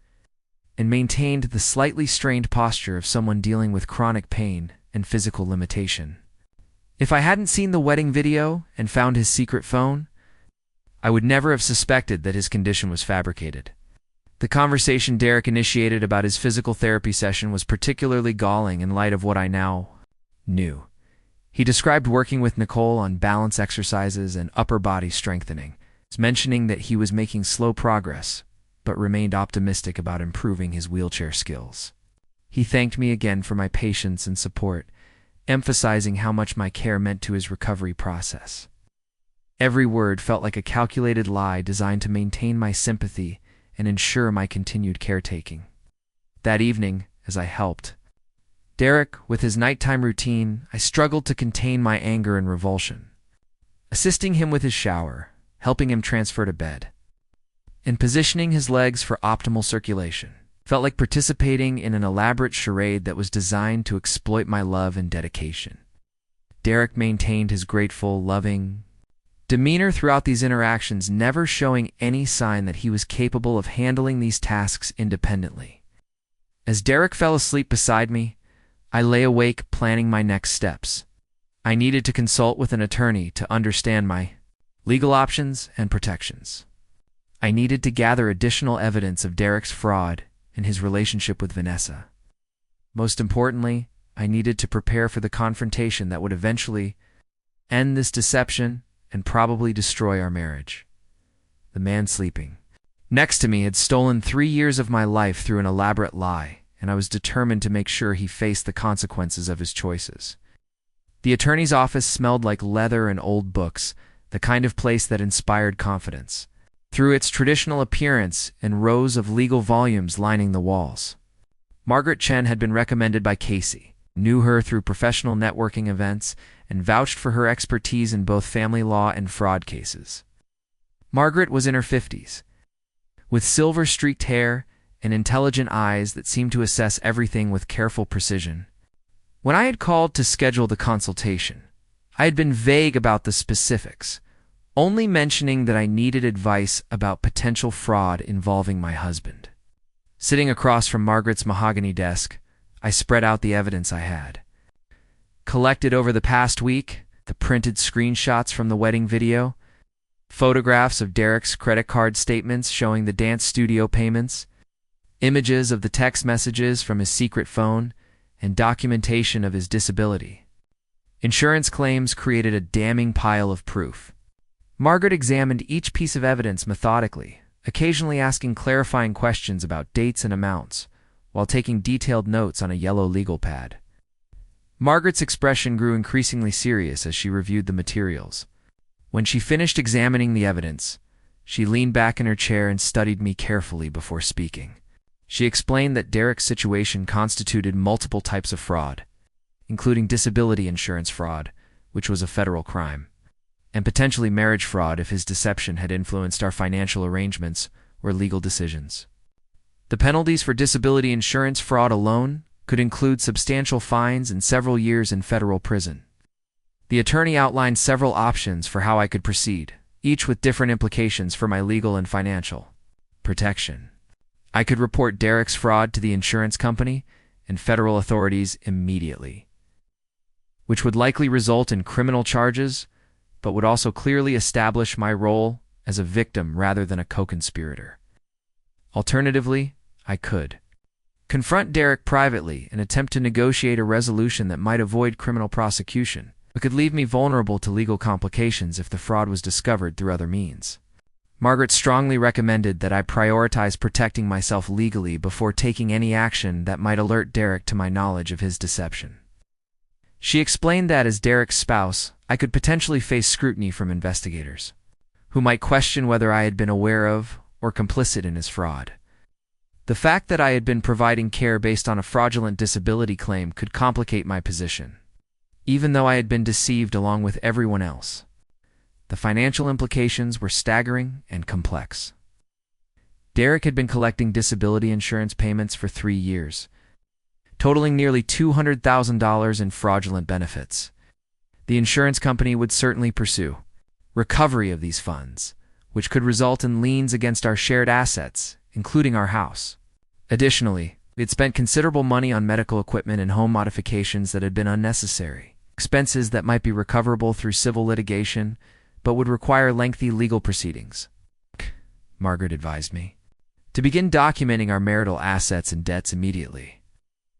and maintained the slightly strained posture of someone dealing with chronic pain and physical limitation. If I hadn't seen the wedding video and found his secret phone, I would never have suspected that his condition was fabricated. The conversation Derek initiated about his physical therapy session was particularly galling in light of what I now knew. He described working with Nicole on balance exercises and upper body strengthening, mentioning that he was making slow progress, but remained optimistic about improving his wheelchair skills. He thanked me again for my patience and support, emphasizing how much my care meant to his recovery process. Every word felt like a calculated lie designed to maintain my sympathy and ensure my continued caretaking. That evening, as I helped Derek with his nighttime routine, I struggled to contain my anger and revulsion. Assisting him with his shower, helping him transfer to bed, and positioning his legs for optimal circulation felt like participating in an elaborate charade that was designed to exploit my love and dedication. Derek maintained his grateful, loving demeanor throughout these interactions never showing any sign that he was capable of handling these tasks independently. As Derek fell asleep beside me, I lay awake planning my next steps. I needed to consult with an attorney to understand my legal options and protections. I needed to gather additional evidence of Derek's fraud and his relationship with Vanessa. Most importantly, I needed to prepare for the confrontation that would eventually end this deception and probably destroy our marriage. The man sleeping next to me had stolen 3 years of my life through an elaborate lie, and I was determined to make sure he faced the consequences of his choices. The attorney's office smelled like leather and old books, the kind of place that inspired confidence, through its traditional appearance and rows of legal volumes lining the walls. Margaret Chen had been recommended by Casey, knew her through professional networking events, and vouched for her expertise in both family law and fraud cases. Margaret was in her 50s, with silver-streaked hair and intelligent eyes that seemed to assess everything with careful precision. When I had called to schedule the consultation, I had been vague about the specifics, only mentioning that I needed advice about potential fraud involving my husband. Sitting across from Margaret's mahogany desk, I spread out the evidence I had collected over the past week: the printed screenshots from the wedding video, photographs of Derek's credit card statements showing the dance studio payments, images of the text messages from his secret phone, and documentation of his disability. Insurance claims created a damning pile of proof. Margaret examined each piece of evidence methodically, occasionally asking clarifying questions about dates and amounts, while taking detailed notes on a yellow legal pad. Margaret's expression grew increasingly serious as she reviewed the materials. When she finished examining the evidence, she leaned back in her chair and studied me carefully before speaking. She explained that Derek's situation constituted multiple types of fraud, including disability insurance fraud, which was a federal crime, and potentially marriage fraud if his deception had influenced our financial arrangements or legal decisions. The penalties for disability insurance fraud alone could include substantial fines and several years in federal prison. The attorney outlined several options for how I could proceed, each with different implications for my legal and financial protection. I could report Derek's fraud to the insurance company and federal authorities immediately, which would likely result in criminal charges, but would also clearly establish my role as a victim rather than a co-conspirator. Alternatively, I could confront Derek privately and attempt to negotiate a resolution that might avoid criminal prosecution, but could leave me vulnerable to legal complications if the fraud was discovered through other means. Margaret strongly recommended that I prioritize protecting myself legally before taking any action that might alert Derek to my knowledge of his deception. She explained that as Derek's spouse, I could potentially face scrutiny from investigators, who might question whether I had been aware of or complicit in his fraud. The fact that I had been providing care based on a fraudulent disability claim could complicate my position, even though I had been deceived along with everyone else. The financial implications were staggering and complex. Derek had been collecting disability insurance payments for 3 years, totaling nearly $200,000 in fraudulent benefits. The insurance company would certainly pursue recovery of these funds, which could result in liens against our shared assets, including our house. Additionally, we had spent considerable money on medical equipment and home modifications that had been unnecessary, expenses that might be recoverable through civil litigation, but would require lengthy legal proceedings. Margaret advised me to begin documenting our marital assets and debts immediately,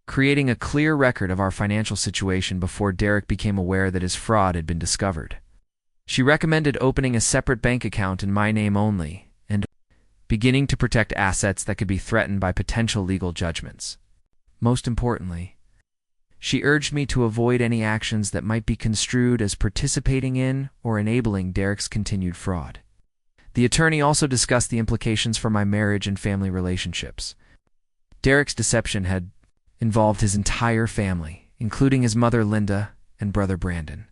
creating a clear record of our financial situation before Derek became aware that his fraud had been discovered. She recommended opening a separate bank account in my name only and beginning to protect assets that could be threatened by potential legal judgments. Most importantly, she urged me to avoid any actions that might be construed as participating in or enabling Derek's continued fraud. The attorney also discussed the implications for my marriage and family relationships. Derek's deception had involved his entire family, including his mother Linda and brother Brandon,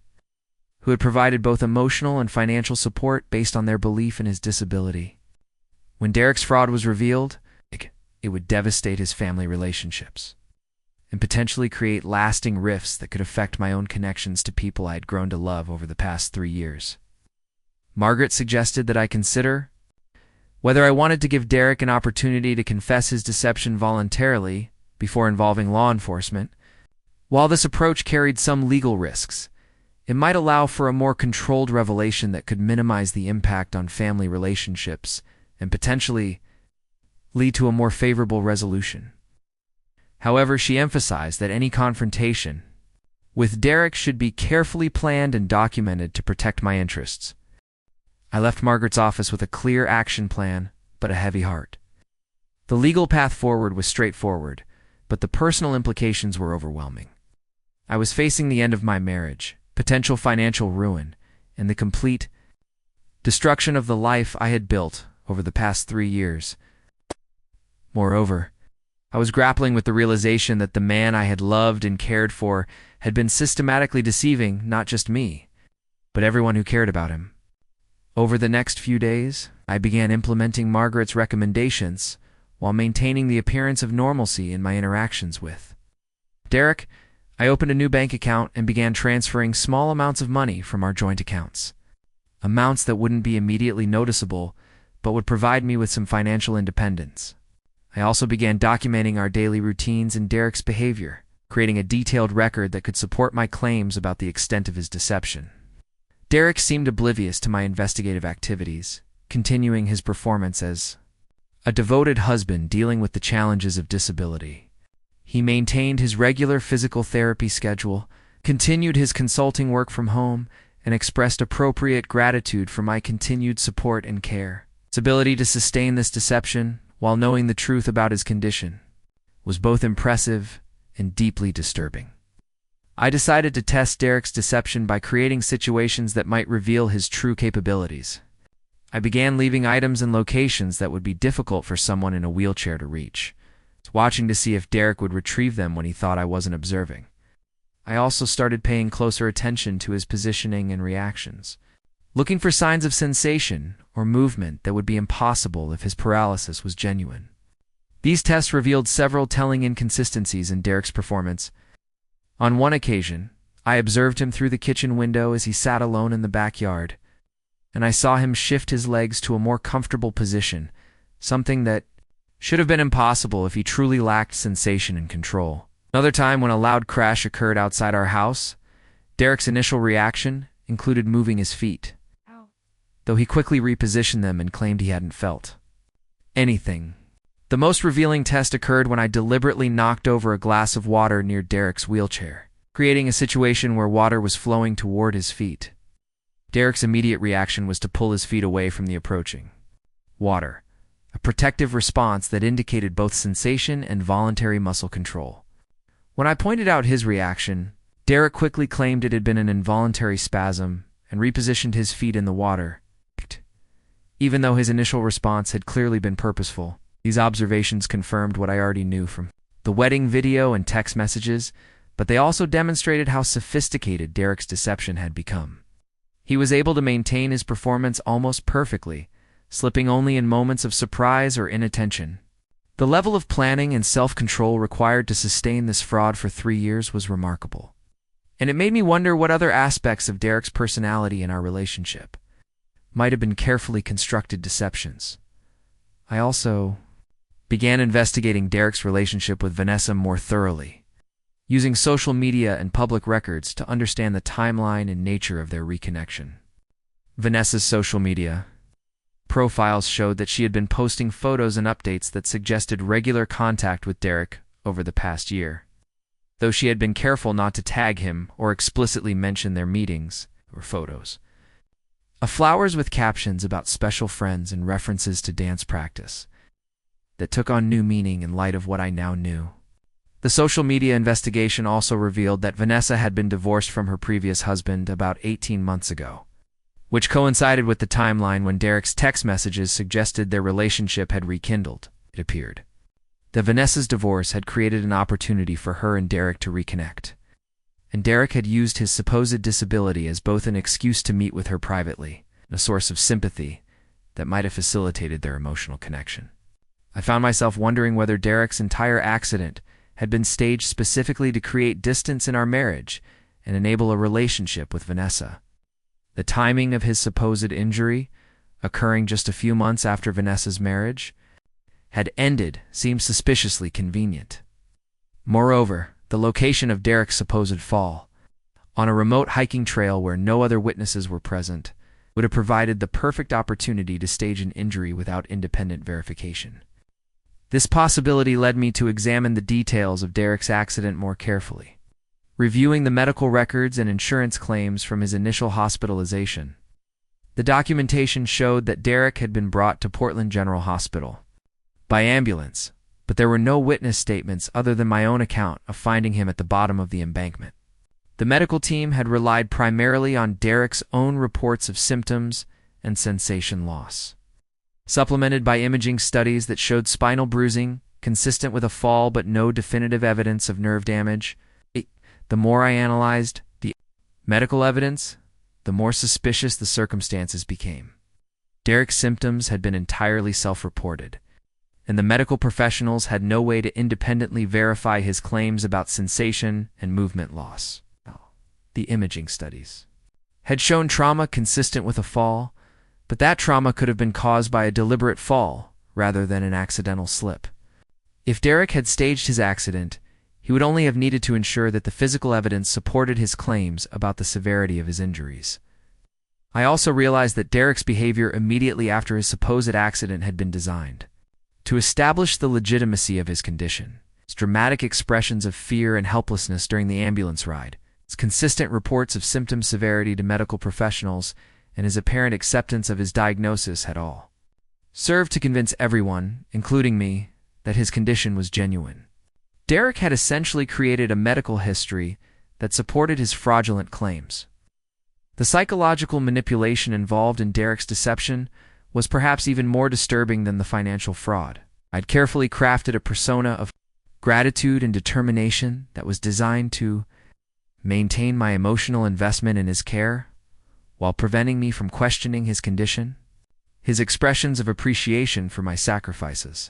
who had provided both emotional and financial support based on their belief in his disability. When Derek's fraud was revealed, it would devastate his family relationships and potentially create lasting rifts that could affect my own connections to people I had grown to love over the past 3 years. Margaret suggested that I consider whether I wanted to give Derek an opportunity to confess his deception voluntarily before involving law enforcement. While this approach carried some legal risks, it might allow for a more controlled revelation that could minimize the impact on family relationships and potentially lead to a more favorable resolution. However, she emphasized that any confrontation with Derek should be carefully planned and documented to protect my interests. I left Margaret's office with a clear action plan, but a heavy heart. The legal path forward was straightforward, but the personal implications were overwhelming. I was facing the end of my marriage, potential financial ruin, and the complete destruction of the life I had built over the past 3 years. Moreover, I was grappling with the realization that the man I had loved and cared for had been systematically deceiving not just me, but everyone who cared about him. Over the next few days, I began implementing Margaret's recommendations while maintaining the appearance of normalcy in my interactions with Derek. I opened a new bank account and began transferring small amounts of money from our joint accounts. Amounts that wouldn't be immediately noticeable, but would provide me with some financial independence. I also began documenting our daily routines and Derek's behavior, creating a detailed record that could support my claims about the extent of his deception. Derek seemed oblivious to my investigative activities, continuing his performance as a devoted husband dealing with the challenges of disability. He maintained his regular physical therapy schedule, continued his consulting work from home, and expressed appropriate gratitude for my continued support and care. His ability to sustain this deception, while knowing the truth about his condition, was both impressive and deeply disturbing. I decided to test Derek's deception by creating situations that might reveal his true capabilities. I began leaving items in locations that would be difficult for someone in a wheelchair to reach, watching to see if Derek would retrieve them when he thought I wasn't observing. I also started paying closer attention to his positioning and reactions, looking for signs of sensation or movement that would be impossible if his paralysis was genuine. These tests revealed several telling inconsistencies in Derek's performance. On one occasion, I observed him through the kitchen window as he sat alone in the backyard, and I saw him shift his legs to a more comfortable position, something that should have been impossible if he truly lacked sensation and control. Another time, when a loud crash occurred outside our house, Derek's initial reaction included moving his feet, though he quickly repositioned them and claimed he hadn't felt anything. The most revealing test occurred when I deliberately knocked over a glass of water near Derek's wheelchair, creating a situation where water was flowing toward his feet. Derek's immediate reaction was to pull his feet away from the approaching water, a protective response that indicated both sensation and voluntary muscle control. When I pointed out his reaction, Derek quickly claimed it had been an involuntary spasm and repositioned his feet in the water. Even though his initial response had clearly been purposeful, these observations confirmed what I already knew from the wedding video and text messages, but they also demonstrated how sophisticated Derek's deception had become. He was able to maintain his performance almost perfectly, slipping only in moments of surprise or inattention. The level of planning and self-control required to sustain this fraud for 3 years was remarkable. And it made me wonder what other aspects of Derek's personality in our relationship might have been carefully constructed deceptions. I also began investigating Derek's relationship with Vanessa more thoroughly, using social media and public records to understand the timeline and nature of their reconnection. Vanessa's social media profiles showed that she had been posting photos and updates that suggested regular contact with Derek over the past year, though she had been careful not to tag him or explicitly mention their meetings or photos. Flowers with captions about special friends and references to dance practice that took on new meaning in light of what I now knew. The social media investigation also revealed that Vanessa had been divorced from her previous husband about 18 months ago, which coincided with the timeline when Derek's text messages suggested their relationship had rekindled, it appeared. That Vanessa's divorce had created an opportunity for her and Derek to reconnect, and Derek had used his supposed disability as both an excuse to meet with her privately and a source of sympathy that might have facilitated their emotional connection. I found myself wondering whether Derek's entire accident had been staged specifically to create distance in our marriage and enable a relationship with Vanessa. The timing of his supposed injury, occurring just a few months after Vanessa's marriage, had ended seemed suspiciously convenient. Moreover, the location of Derek's supposed fall, on a remote hiking trail where no other witnesses were present, would have provided the perfect opportunity to stage an injury without independent verification. This possibility led me to examine the details of Derek's accident more carefully. Reviewing the medical records and insurance claims from his initial hospitalization, the documentation showed that Derek had been brought to Portland General Hospital by ambulance, but there were no witness statements other than my own account of finding him at the bottom of the embankment. The medical team had relied primarily on Derek's own reports of symptoms and sensation loss, supplemented by imaging studies that showed spinal bruising consistent with a fall but no definitive evidence of nerve damage. The more I analyzed the medical evidence, the more suspicious the circumstances became. Derek's symptoms had been entirely self-reported, and the medical professionals had no way to independently verify his claims about sensation and movement loss. The imaging studies had shown trauma consistent with a fall, but that trauma could have been caused by a deliberate fall rather than an accidental slip. If Derek had staged his accident, he would only have needed to ensure that the physical evidence supported his claims about the severity of his injuries. I also realized that Derek's behavior immediately after his supposed accident had been designed to establish the legitimacy of his condition. His dramatic expressions of fear and helplessness during the ambulance ride, his consistent reports of symptom severity to medical professionals, and his apparent acceptance of his diagnosis had all served to convince everyone, including me, that his condition was genuine. Derek had essentially created a medical history that supported his fraudulent claims. The psychological manipulation involved in Derek's deception was perhaps even more disturbing than the financial fraud. I'd carefully crafted a persona of gratitude and determination that was designed to maintain my emotional investment in his care while preventing me from questioning his condition, his expressions of appreciation for my sacrifices,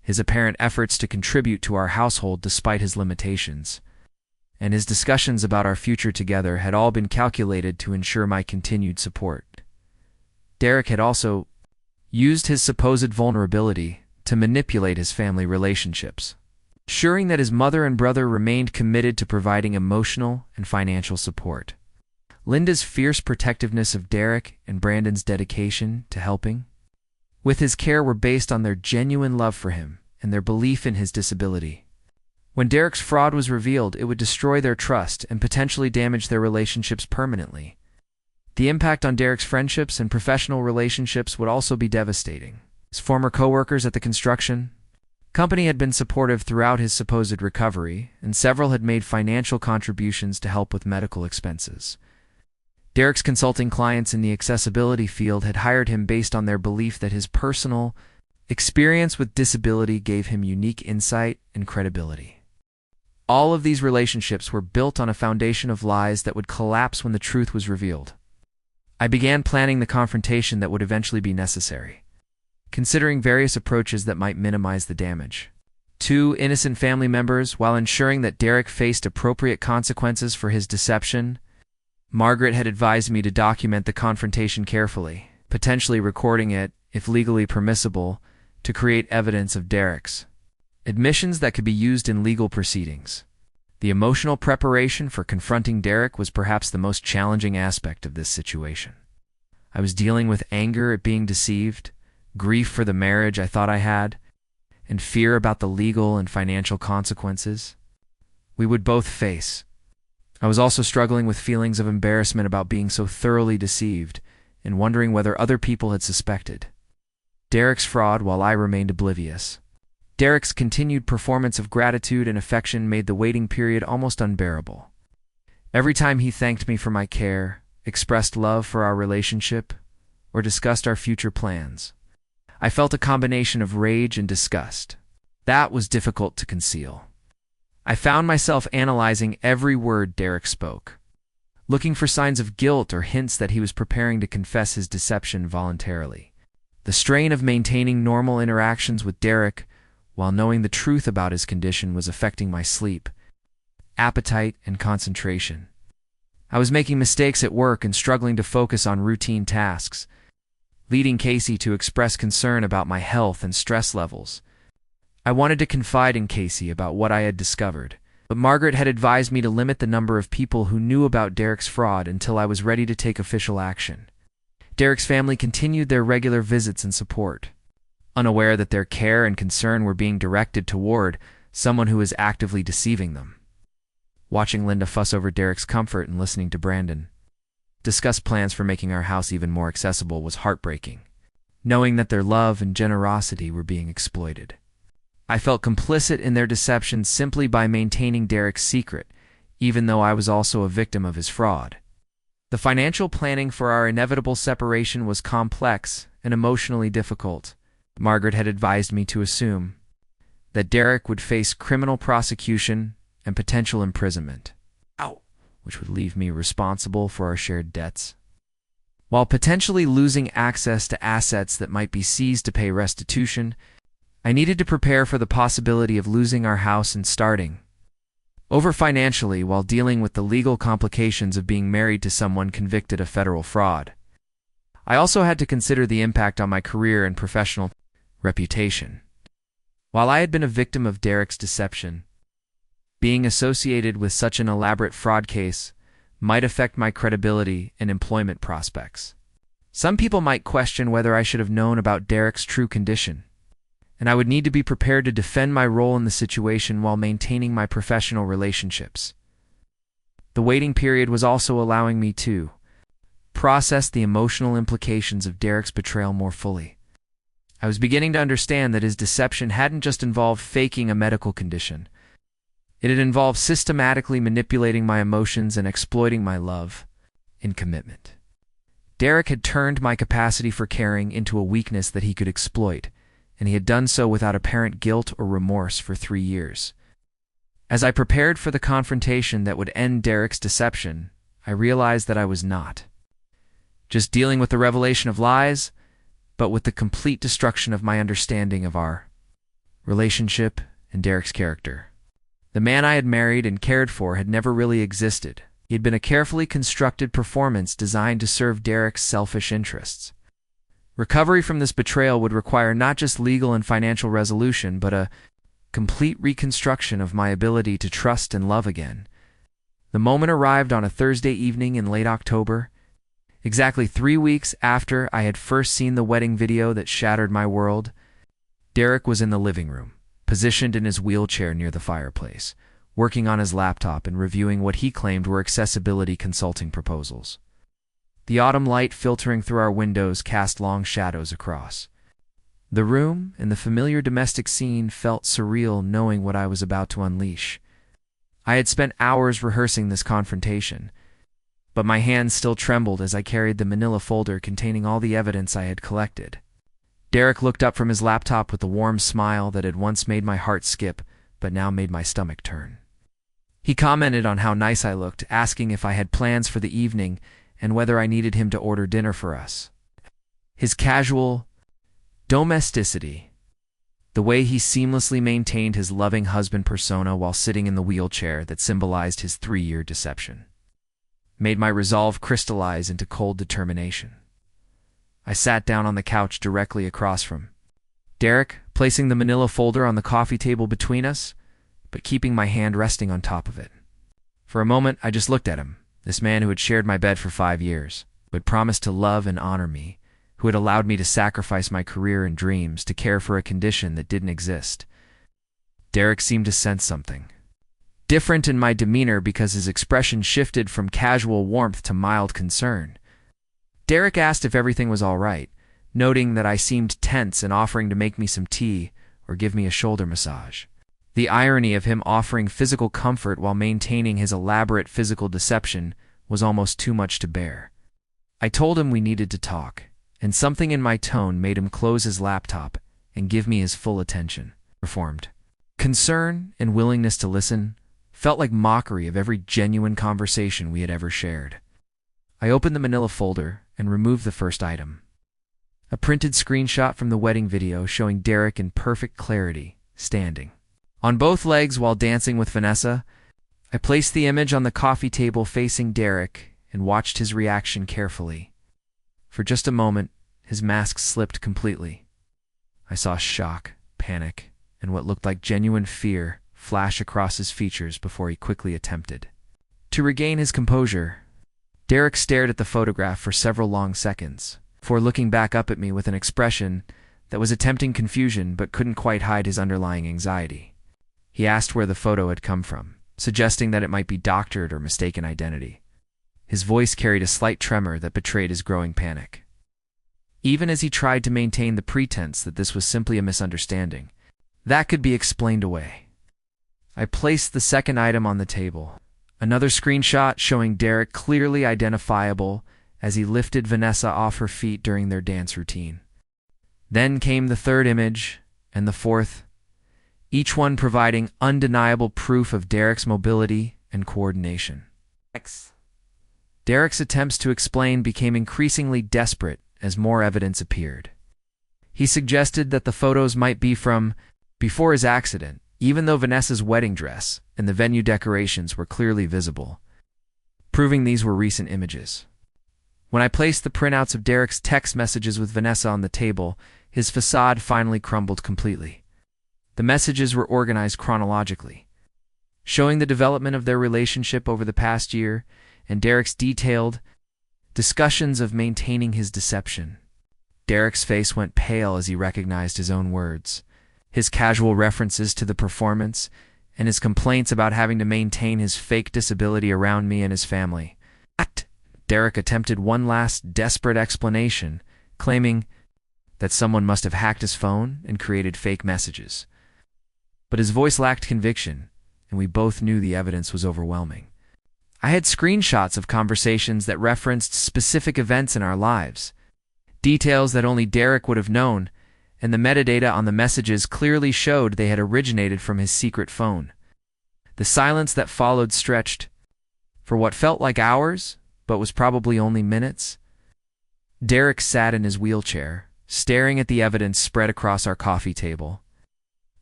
his apparent efforts to contribute to our household despite his limitations, and his discussions about our future together had all been calculated to ensure my continued support. Derek had also used his supposed vulnerability to manipulate his family relationships, ensuring that his mother and brother remained committed to providing emotional and financial support. Linda's fierce protectiveness of Derek and Brandon's dedication to helping with his care were based on their genuine love for him and their belief in his disability. When Derek's fraud was revealed, it would destroy their trust and potentially damage their relationships permanently. The impact on Derek's friendships and professional relationships would also be devastating. His former co-workers at the construction company had been supportive throughout his supposed recovery, and several had made financial contributions to help with medical expenses. Derek's consulting clients in the accessibility field had hired him based on their belief that his personal experience with disability gave him unique insight and credibility. All of these relationships were built on a foundation of lies that would collapse when the truth was revealed. I began planning the confrontation that would eventually be necessary, considering various approaches that might minimize the damage. 2 innocent family members, while ensuring that Derek faced appropriate consequences for his deception. Margaret had advised me to document the confrontation carefully, potentially recording it, if legally permissible, to create evidence of Derek's admissions that could be used in legal proceedings. The emotional preparation for confronting Derek was perhaps the most challenging aspect of this situation. I was dealing with anger at being deceived, grief for the marriage I thought I had, and fear about the legal and financial consequences we would both face. I was also struggling with feelings of embarrassment about being so thoroughly deceived and wondering whether other people had suspected Derek's fraud while I remained oblivious. Derek's continued performance of gratitude and affection made the waiting period almost unbearable. Every time he thanked me for my care, expressed love for our relationship, or discussed our future plans, I felt a combination of rage and disgust. That was difficult to conceal. I found myself analyzing every word Derek spoke, looking for signs of guilt or hints that he was preparing to confess his deception voluntarily. The strain of maintaining normal interactions with Derek while knowing the truth about his condition was affecting my sleep, appetite, and concentration. I was making mistakes at work and struggling to focus on routine tasks, leading Casey to express concern about my health and stress levels. I wanted to confide in Casey about what I had discovered, but Margaret had advised me to limit the number of people who knew about Derek's fraud until I was ready to take official action. Derek's family continued their regular visits and support, unaware that their care and concern were being directed toward someone who was actively deceiving them. Watching Linda fuss over Derek's comfort and listening to Brandon discuss plans for making our house even more accessible was heartbreaking, knowing that their love and generosity were being exploited. I felt complicit in their deception simply by maintaining Derek's secret, even though I was also a victim of his fraud. The financial planning for our inevitable separation was complex and emotionally difficult. Margaret had advised me to assume that Derek would face criminal prosecution and potential imprisonment, which would leave me responsible for our shared debts, while potentially losing access to assets that might be seized to pay restitution. I needed to prepare for the possibility of losing our house and starting over financially while dealing with the legal complications of being married to someone convicted of federal fraud. I also had to consider the impact on my career and professional reputation. While I had been a victim of Derek's deception, being associated with such an elaborate fraud case might affect my credibility and employment prospects. Some people might question whether I should have known about Derek's true condition, and I would need to be prepared to defend my role in the situation while maintaining my professional relationships. The waiting period was also allowing me to process the emotional implications of Derek's betrayal more fully. I was beginning to understand that his deception hadn't just involved faking a medical condition. It had involved systematically manipulating my emotions and exploiting my love and commitment. Derek had turned my capacity for caring into a weakness that he could exploit, and he had done so without apparent guilt or remorse for 3 years. As I prepared for the confrontation that would end Derek's deception, I realized that I was not just dealing with the revelation of lies, but with the complete destruction of my understanding of our relationship and Derek's character. The man I had married and cared for had never really existed. He had been a carefully constructed performance designed to serve Derek's selfish interests. Recovery from this betrayal would require not just legal and financial resolution, but a complete reconstruction of my ability to trust and love again. The moment arrived on a Thursday evening in late October, exactly 3 weeks after I had first seen the wedding video that shattered my world. Derek was in the living room, positioned in his wheelchair near the fireplace, working on his laptop and reviewing what he claimed were accessibility consulting proposals. The autumn light filtering through our windows cast long shadows across the room, and the familiar domestic scene felt surreal knowing what I was about to unleash. I had spent hours rehearsing this confrontation, but my hands still trembled as I carried the manila folder containing all the evidence I had collected. Derek looked up from his laptop with a warm smile that had once made my heart skip, but now made my stomach turn. He commented on how nice I looked, asking if I had plans for the evening and whether I needed him to order dinner for us. His casual domesticity, the way he seamlessly maintained his loving husband persona while sitting in the wheelchair that symbolized his 3-year deception, made my resolve crystallize into cold determination. I sat down on the couch directly across from Derek, placing the manila folder on the coffee table between us, but keeping my hand resting on top of it. For a moment, I just looked at him, this man who had shared my bed for 5 years, who had promised to love and honor me, who had allowed me to sacrifice my career and dreams to care for a condition that didn't exist. Derek seemed to sense something different in my demeanor because his expression shifted from casual warmth to mild concern. Derek asked if everything was all right, noting that I seemed tense and offering to make me some tea or give me a shoulder massage. The irony of him offering physical comfort while maintaining his elaborate physical deception was almost too much to bear. I told him we needed to talk, and something in my tone made him close his laptop and give me his full attention. Performed. Concern and willingness to listen felt like mockery of every genuine conversation we had ever shared. I opened the manila folder and removed the first item, a printed screenshot from the wedding video showing Derek in perfect clarity, standing on both legs while dancing with Vanessa. I placed the image on the coffee table facing Derek and watched his reaction carefully. For just a moment, his mask slipped completely. I saw shock, panic, and what looked like genuine fear flash across his features before he quickly attempted to regain his composure. Derek stared at the photograph for several long seconds, before looking back up at me with an expression that was attempting confusion but couldn't quite hide his underlying anxiety. He asked where the photo had come from, suggesting that it might be doctored or mistaken identity. His voice carried a slight tremor that betrayed his growing panic. Even as he tried to maintain the pretense that this was simply a misunderstanding, that could be explained away. I placed the second item on the table, another screenshot showing Derek clearly identifiable as he lifted Vanessa off her feet during their dance routine. Then came the third image, and the fourth, each one providing undeniable proof of Derek's mobility and coordination. Derek's attempts to explain became increasingly desperate as more evidence appeared. He suggested that the photos might be from before his accident, even though Vanessa's wedding dress and the venue decorations were clearly visible, proving these were recent images. When I placed the printouts of Derek's text messages with Vanessa on the table, his facade finally crumbled completely. The messages were organized chronologically, showing the development of their relationship over the past year and Derek's detailed discussions of maintaining his deception. Derek's face went pale as he recognized his own words, his casual references to the performance, and his complaints about having to maintain his fake disability around me and his family. Derek attempted one last desperate explanation, claiming that someone must have hacked his phone and created fake messages. But his voice lacked conviction, and we both knew the evidence was overwhelming. I had screenshots of conversations that referenced specific events in our lives, details that only Derek would have known, and the metadata on the messages clearly showed they had originated from his secret phone. The silence that followed stretched for what felt like hours, but was probably only minutes. Derek sat in his wheelchair, staring at the evidence spread across our coffee table,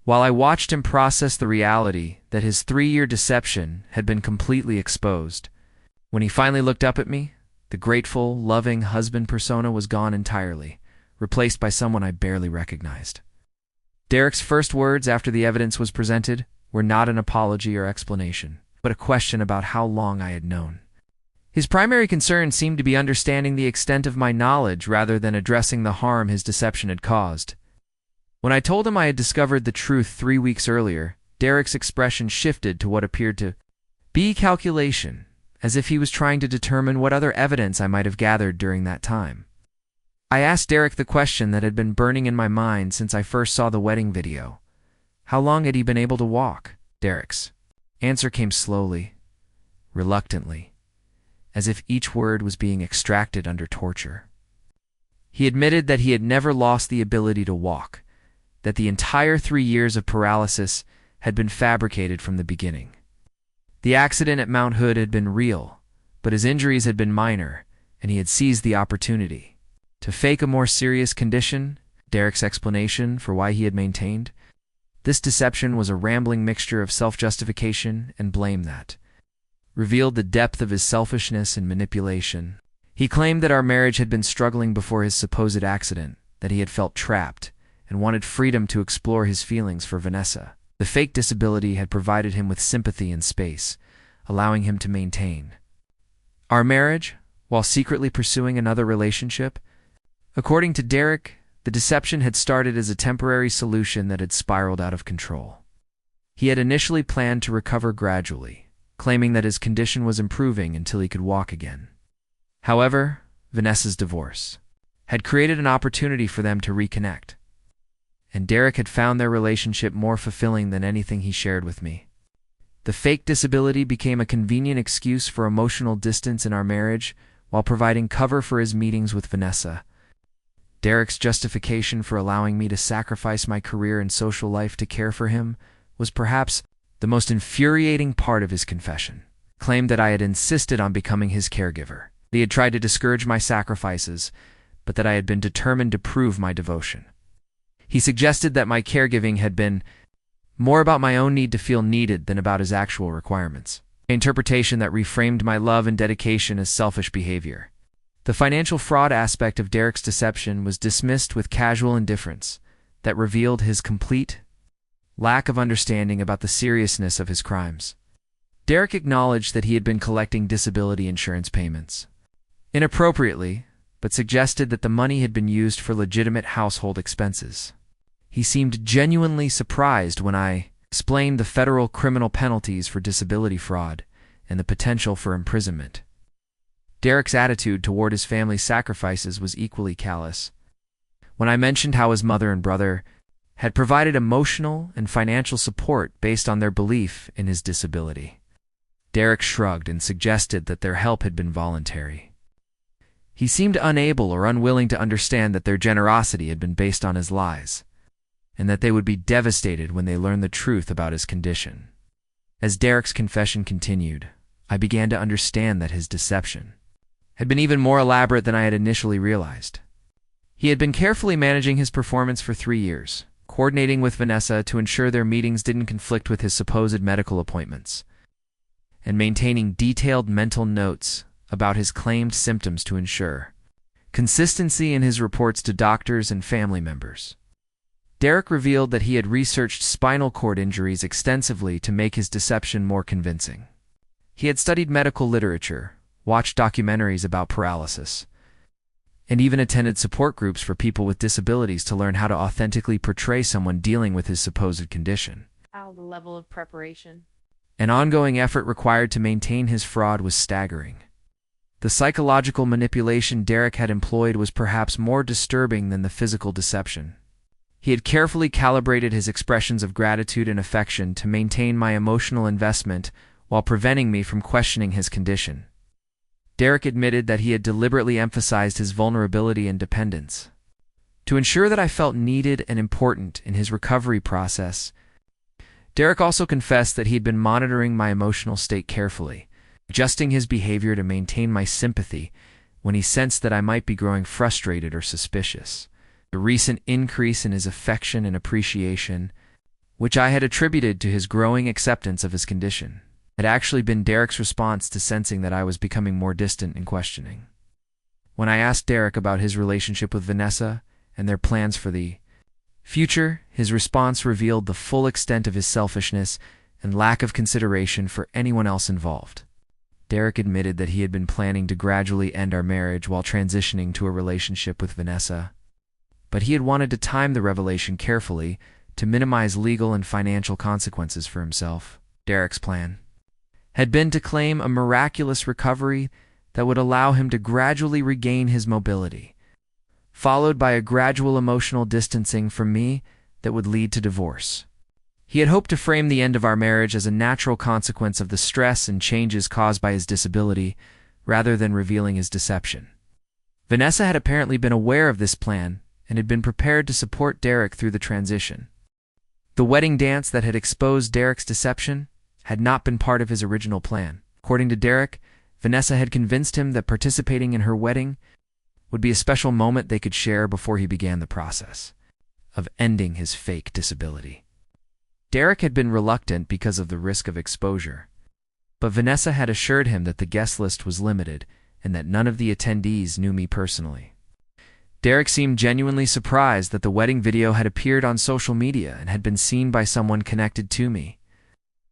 while I watched him process the reality that his 3-year deception had been completely exposed. When he finally looked up at me, the grateful, loving husband persona was gone entirely, replaced by someone I barely recognized. Derek's first words after the evidence was presented were not an apology or explanation, but a question about how long I had known. His primary concern seemed to be understanding the extent of my knowledge rather than addressing the harm his deception had caused. When I told him I had discovered the truth 3 weeks earlier, Derek's expression shifted to what appeared to be calculation, as if he was trying to determine what other evidence I might have gathered during that time. I asked Derek the question that had been burning in my mind since I first saw the wedding video. How long had he been able to walk? Derek's answer came slowly, reluctantly, as if each word was being extracted under torture. He admitted that he had never lost the ability to walk, that the entire 3 years of paralysis had been fabricated from the beginning. The accident at Mount Hood had been real, but his injuries had been minor, and he had seized the opportunity to fake a more serious condition. Derek's explanation for why he had maintained this deception was a rambling mixture of self-justification and blame that revealed the depth of his selfishness and manipulation. He claimed that our marriage had been struggling before his supposed accident, that he had felt trapped and wanted freedom to explore his feelings for Vanessa. The fake disability had provided him with sympathy and space, allowing him to maintain our marriage while secretly pursuing another relationship. According to Derek, the deception had started as a temporary solution that had spiraled out of control. He had initially planned to recover gradually, claiming that his condition was improving until he could walk again. However, Vanessa's divorce had created an opportunity for them to reconnect, and Derek had found their relationship more fulfilling than anything he shared with me. The fake disability became a convenient excuse for emotional distance in our marriage while providing cover for his meetings with Vanessa. Derek's justification for allowing me to sacrifice my career and social life to care for him was perhaps the most infuriating part of his confession. He claimed that I had insisted on becoming his caregiver. He had tried to discourage my sacrifices, but that I had been determined to prove my devotion. He suggested that my caregiving had been more about my own need to feel needed than about his actual requirements. An interpretation that reframed my love and dedication as selfish behavior. The financial fraud aspect of Derek's deception was dismissed with casual indifference that revealed his complete lack of understanding about the seriousness of his crimes. Derek acknowledged that he had been collecting disability insurance payments inappropriately, but suggested that the money had been used for legitimate household expenses. He seemed genuinely surprised when I explained the federal criminal penalties for disability fraud and the potential for imprisonment. Derek's attitude toward his family's sacrifices was equally callous. When I mentioned how his mother and brother had provided emotional and financial support based on their belief in his disability, Derek shrugged and suggested that their help had been voluntary. He seemed unable or unwilling to understand that their generosity had been based on his lies, and that they would be devastated when they learned the truth about his condition. As Derek's confession continued, I began to understand that his deception had been even more elaborate than I had initially realized. He had been carefully managing his performance for 3 years, coordinating with Vanessa to ensure their meetings didn't conflict with his supposed medical appointments, and maintaining detailed mental notes about his claimed symptoms to ensure consistency in his reports to doctors and family members. Derek revealed that he had researched spinal cord injuries extensively to make his deception more convincing. He had studied medical literature, watched documentaries about paralysis, and even attended support groups for people with disabilities to learn how to authentically portray someone dealing with his supposed condition. The level of preparation. An ongoing effort required to maintain his fraud was staggering. The psychological manipulation Derek had employed was perhaps more disturbing than the physical deception. He had carefully calibrated his expressions of gratitude and affection to maintain my emotional investment while preventing me from questioning his condition. Derek admitted that he had deliberately emphasized his vulnerability and dependence to ensure that I felt needed and important in his recovery process. Derek also confessed that he had been monitoring my emotional state carefully, adjusting his behavior to maintain my sympathy when he sensed that I might be growing frustrated or suspicious. The recent increase in his affection and appreciation, which I had attributed to his growing acceptance of his condition, had actually been Derek's response to sensing that I was becoming more distant and questioning. When I asked Derek about his relationship with Vanessa and their plans for the future, his response revealed the full extent of his selfishness and lack of consideration for anyone else involved. Derek admitted that he had been planning to gradually end our marriage while transitioning to a relationship with Vanessa, but he had wanted to time the revelation carefully to minimize legal and financial consequences for himself. Derek's plan had been to claim a miraculous recovery that would allow him to gradually regain his mobility, followed by a gradual emotional distancing from me that would lead to divorce. He had hoped to frame the end of our marriage as a natural consequence of the stress and changes caused by his disability, rather than revealing his deception. Vanessa had apparently been aware of this plan and had been prepared to support Derek through the transition. The wedding dance that had exposed Derek's deception had not been part of his original plan. According to Derek, Vanessa had convinced him that participating in her wedding would be a special moment they could share before he began the process of ending his fake disability. Derek had been reluctant because of the risk of exposure, but Vanessa had assured him that the guest list was limited and that none of the attendees knew me personally. Derek seemed genuinely surprised that the wedding video had appeared on social media and had been seen by someone connected to me.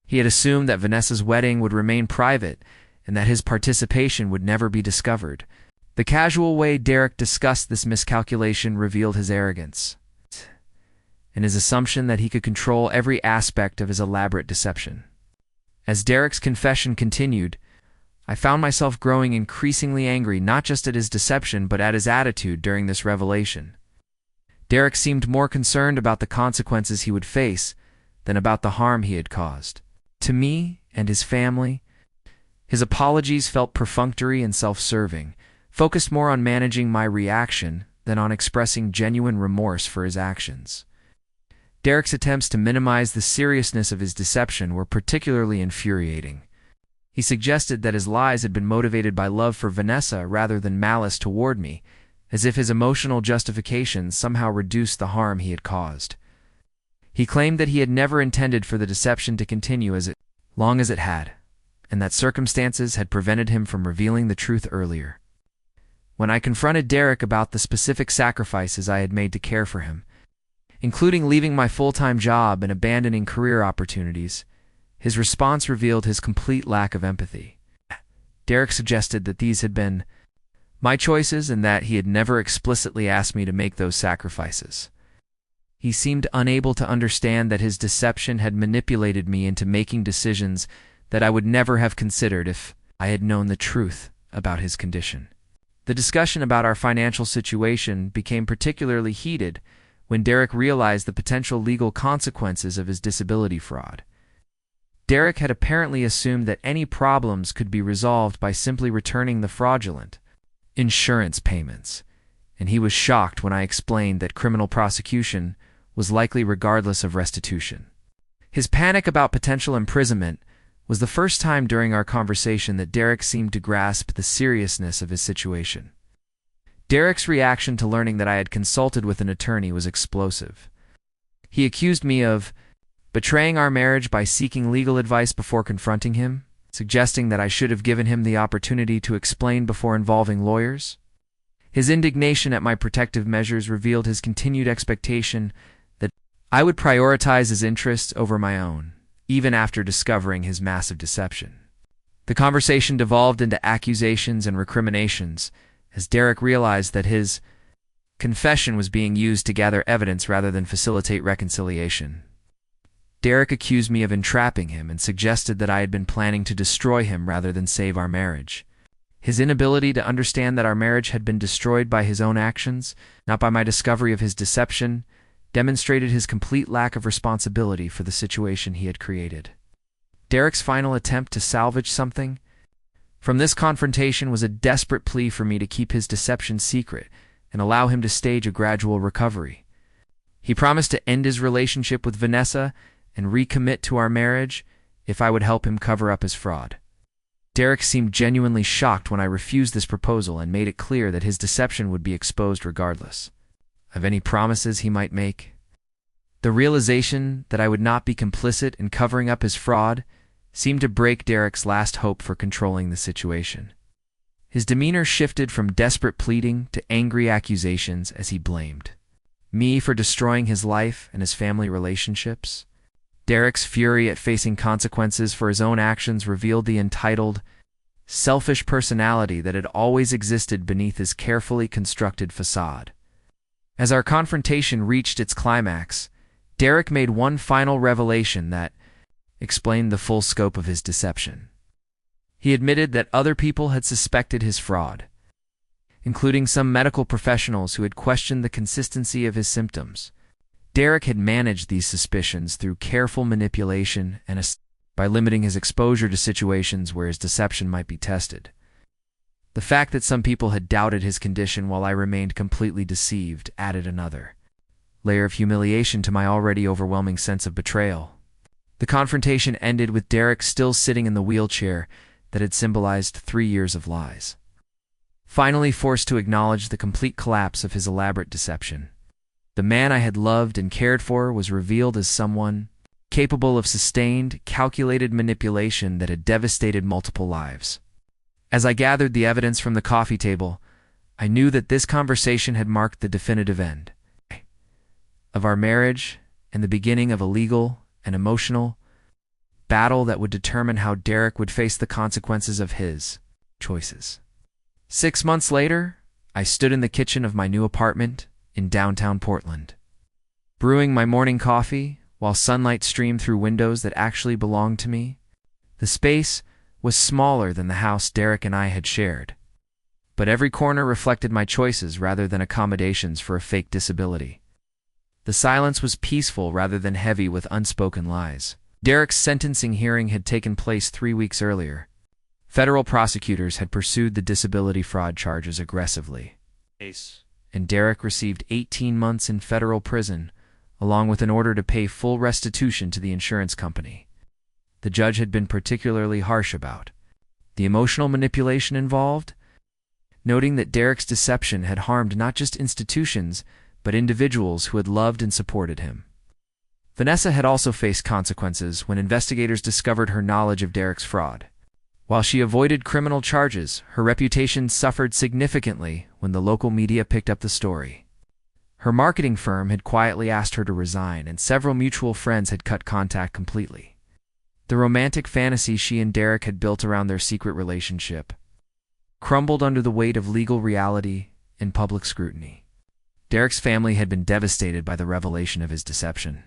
He had assumed that Vanessa's wedding would remain private and that his participation would never be discovered. The casual way Derek discussed this miscalculation revealed his arrogance and his assumption that he could control every aspect of his elaborate deception. As Derek's confession continued, I found myself growing increasingly angry not just at his deception but at his attitude during this revelation. Derek seemed more concerned about the consequences he would face than about the harm he had caused. To me and his family, his apologies felt perfunctory and self-serving, focused more on managing my reaction than on expressing genuine remorse for his actions. Derek's attempts to minimize the seriousness of his deception were particularly infuriating. He suggested that his lies had been motivated by love for Vanessa rather than malice toward me, as if his emotional justifications somehow reduced the harm he had caused. He claimed that he had never intended for the deception to continue as long as it had, and that circumstances had prevented him from revealing the truth earlier. When I confronted Derek about the specific sacrifices I had made to care for him, including leaving my full-time job and abandoning career opportunities, his response revealed his complete lack of empathy. Derek suggested that these had been my choices and that he had never explicitly asked me to make those sacrifices. He seemed unable to understand that his deception had manipulated me into making decisions that I would never have considered if I had known the truth about his condition. The discussion about our financial situation became particularly heated when Derek realized the potential legal consequences of his disability fraud. Derek had apparently assumed that any problems could be resolved by simply returning the fraudulent insurance payments, and he was shocked when I explained that criminal prosecution was likely regardless of restitution. His panic about potential imprisonment was the first time during our conversation that Derek seemed to grasp the seriousness of his situation. Derek's reaction to learning that I had consulted with an attorney was explosive. He accused me of betraying our marriage by seeking legal advice before confronting him, suggesting that I should have given him the opportunity to explain before involving lawyers. His indignation at my protective measures revealed his continued expectation that I would prioritize his interests over my own, even after discovering his massive deception. The conversation devolved into accusations and recriminations as Derek realized that his confession was being used to gather evidence rather than facilitate reconciliation. Derek accused me of entrapping him and suggested that I had been planning to destroy him rather than save our marriage. His inability to understand that our marriage had been destroyed by his own actions, not by my discovery of his deception, demonstrated his complete lack of responsibility for the situation he had created. Derek's final attempt to salvage something from this confrontation was a desperate plea for me to keep his deception secret and allow him to stage a gradual recovery. He promised to end his relationship with Vanessa and recommit to our marriage if I would help him cover up his fraud. Derek seemed genuinely shocked when I refused this proposal and made it clear that his deception would be exposed regardless of any promises he might make. The realization that I would not be complicit in covering up his fraud seemed to break Derek's last hope for controlling the situation. His demeanor shifted from desperate pleading to angry accusations as he blamed me for destroying his life and his family relationships. Derek's fury at facing consequences for his own actions revealed the entitled, selfish personality that had always existed beneath his carefully constructed facade. As our confrontation reached its climax, Derek made one final revelation that explained the full scope of his deception. He admitted that other people had suspected his fraud, including some medical professionals who had questioned the consistency of his symptoms. Derek had managed these suspicions through careful manipulation and by limiting his exposure to situations where his deception might be tested. The fact that some people had doubted his condition while I remained completely deceived added another layer of humiliation to my already overwhelming sense of betrayal. The confrontation ended with Derek still sitting in the wheelchair that had symbolized 3 years of lies, finally forced to acknowledge the complete collapse of his elaborate deception. The man I had loved and cared for was revealed as someone capable of sustained, calculated manipulation that had devastated multiple lives. As I gathered the evidence from the coffee table, I knew that this conversation had marked the definitive end of our marriage and the beginning of a legal and emotional battle that would determine how Derek would face the consequences of his choices. 6 months later, I stood in the kitchen of my new apartment in downtown Portland, brewing my morning coffee while sunlight streamed through windows that actually belonged to me. The space was smaller than the house Derek and I had shared, but every corner reflected my choices rather than accommodations for a fake disability. The silence was peaceful rather than heavy with unspoken lies. Derek's sentencing hearing had taken place 3 weeks earlier. Federal prosecutors had pursued the disability fraud charges aggressively, and Derek received 18 months in federal prison, along with an order to pay full restitution to the insurance company. The judge had been particularly harsh about the emotional manipulation involved, noting that Derek's deception had harmed not just institutions, but individuals who had loved and supported him. Vanessa had also faced consequences when investigators discovered her knowledge of Derek's fraud. While she avoided criminal charges, her reputation suffered significantly when the local media picked up the story. Her marketing firm had quietly asked her to resign, and several mutual friends had cut contact completely. The romantic fantasy she and Derek had built around their secret relationship crumbled under the weight of legal reality and public scrutiny. Derek's family had been devastated by the revelation of his deception.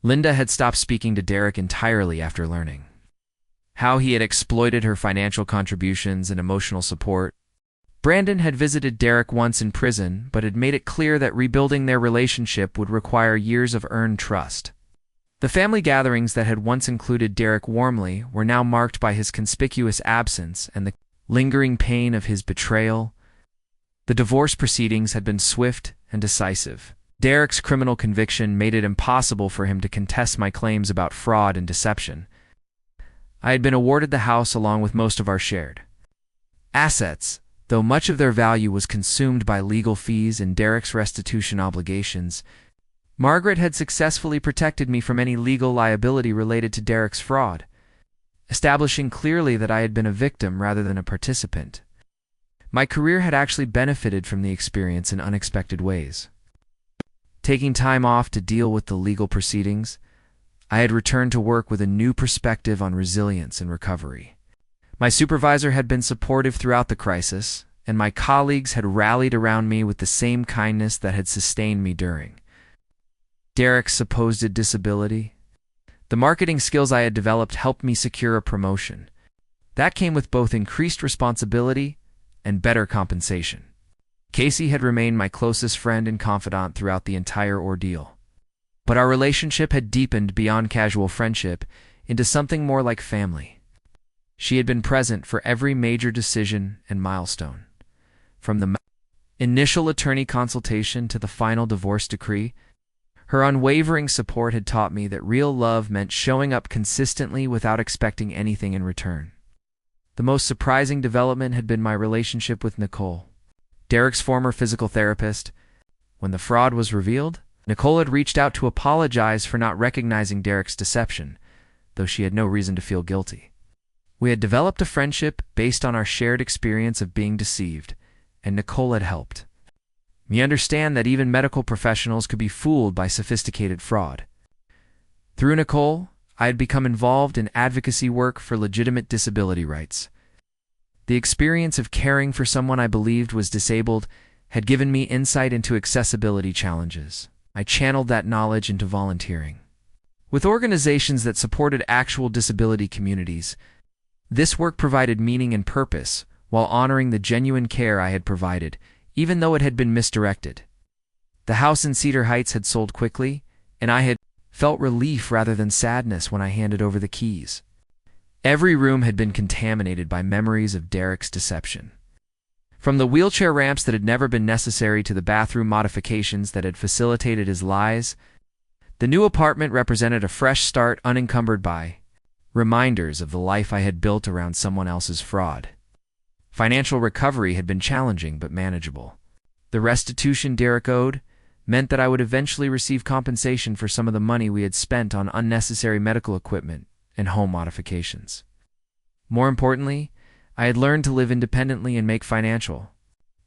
Linda had stopped speaking to Derek entirely after learning how he had exploited her financial contributions and emotional support. Brandon had visited Derek once in prison, but had made it clear that rebuilding their relationship would require years of earned trust. The family gatherings that had once included Derek warmly were now marked by his conspicuous absence and the lingering pain of his betrayal. The divorce proceedings had been swift and decisive. Derek's criminal conviction made it impossible for him to contest my claims about fraud and deception. I had been awarded the house along with most of our shared assets, though much of their value was consumed by legal fees and Derek's restitution obligations. Margaret had successfully protected me from any legal liability related to Derek's fraud, establishing clearly that I had been a victim rather than a participant. My career had actually benefited from the experience in unexpected ways. Taking time off to deal with the legal proceedings, I had returned to work with a new perspective on resilience and recovery. My supervisor had been supportive throughout the crisis, and my colleagues had rallied around me with the same kindness that had sustained me during Derek's supposed disability. The marketing skills I had developed helped me secure a promotion. That came with both increased responsibility and better compensation. Casey had remained my closest friend and confidant throughout the entire ordeal. But our relationship had deepened beyond casual friendship into something more like family. She had been present for every major decision and milestone. From the initial attorney consultation to the final divorce decree, her unwavering support had taught me that real love meant showing up consistently without expecting anything in return. The most surprising development had been my relationship with Nicole, Derek's former physical therapist. When the fraud was revealed, Nicole had reached out to apologize for not recognizing Derek's deception, though she had no reason to feel guilty. We had developed a friendship based on our shared experience of being deceived, and Nicole had helped me understand that even medical professionals could be fooled by sophisticated fraud. Through Nicole, I had become involved in advocacy work for legitimate disability rights. The experience of caring for someone I believed was disabled had given me insight into accessibility challenges. I channeled that knowledge into volunteering with organizations that supported actual disability communities. This work provided meaning and purpose while honoring the genuine care I had provided, even though it had been misdirected. The house in Cedar Heights had sold quickly, and I had felt relief rather than sadness when I handed over the keys. Every room had been contaminated by memories of Derek's deception. From the wheelchair ramps that had never been necessary to the bathroom modifications that had facilitated his lies, the new apartment represented a fresh start unencumbered by reminders of the life I had built around someone else's fraud. Financial recovery had been challenging but manageable. The restitution Derek owed meant that I would eventually receive compensation for some of the money we had spent on unnecessary medical equipment and home modifications. More importantly, I had learned to live independently and make financial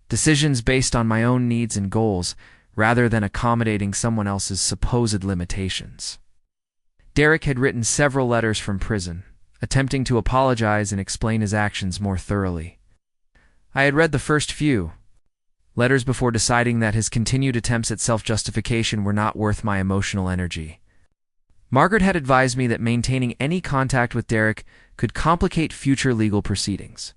decisions based on my own needs and goals rather than accommodating someone else's supposed limitations. Derek had written several letters from prison, attempting to apologize and explain his actions more thoroughly. I had read the first few letters before deciding that his continued attempts at self-justification were not worth my emotional energy. Margaret had advised me that maintaining any contact with Derek could complicate future legal proceedings,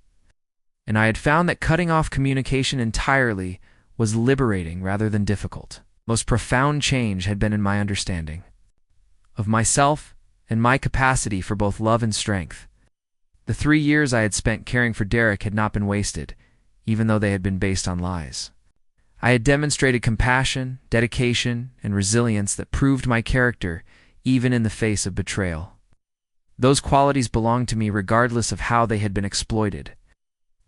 and I had found that cutting off communication entirely was liberating rather than difficult. Most profound change had been in my understanding of myself and my capacity for both love and strength. The 3 years I had spent caring for Derek had not been wasted, even though they had been based on lies. I had demonstrated compassion, dedication, and resilience that proved my character even in the face of betrayal. Those qualities belonged to me regardless of how they had been exploited.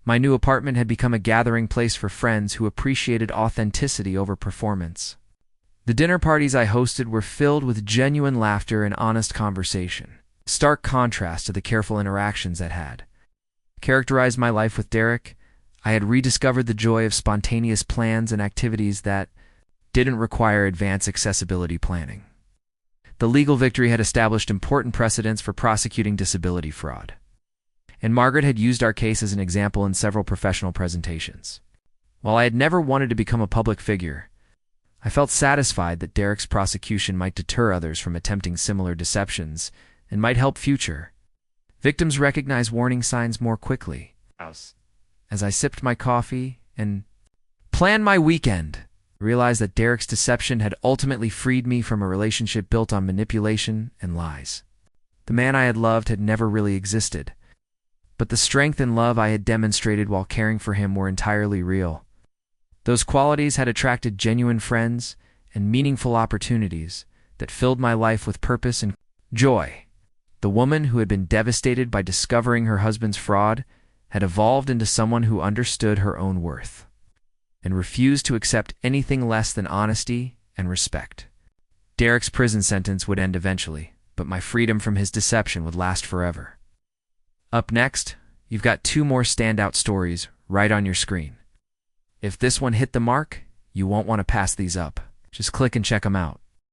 My new apartment had become a gathering place for friends who appreciated authenticity over performance. The dinner parties I hosted were filled with genuine laughter and honest conversation, stark contrast to the careful interactions that had characterized my life with Derek, I had rediscovered the joy of spontaneous plans and activities that didn't require advanced accessibility planning. The legal victory had established important precedents for prosecuting disability fraud, and Margaret had used our case as an example in several professional presentations. While I had never wanted to become a public figure, I felt satisfied that Derek's prosecution might deter others from attempting similar deceptions and might help future victims recognize warning signs more quickly. As I sipped my coffee and planned my weekend, I realized that Derek's deception had ultimately freed me from a relationship built on manipulation and lies. The man I had loved had never really existed, but the strength and love I had demonstrated while caring for him were entirely real. Those qualities had attracted genuine friends and meaningful opportunities that filled my life with purpose and joy. The woman who had been devastated by discovering her husband's fraud had evolved into someone who understood her own worth and refused to accept anything less than honesty and respect. Derek's prison sentence would end eventually, but my freedom from his deception would last forever. Up next, you've got two more standout stories right on your screen. If this one hit the mark, you won't want to pass these up. Just click and check them out.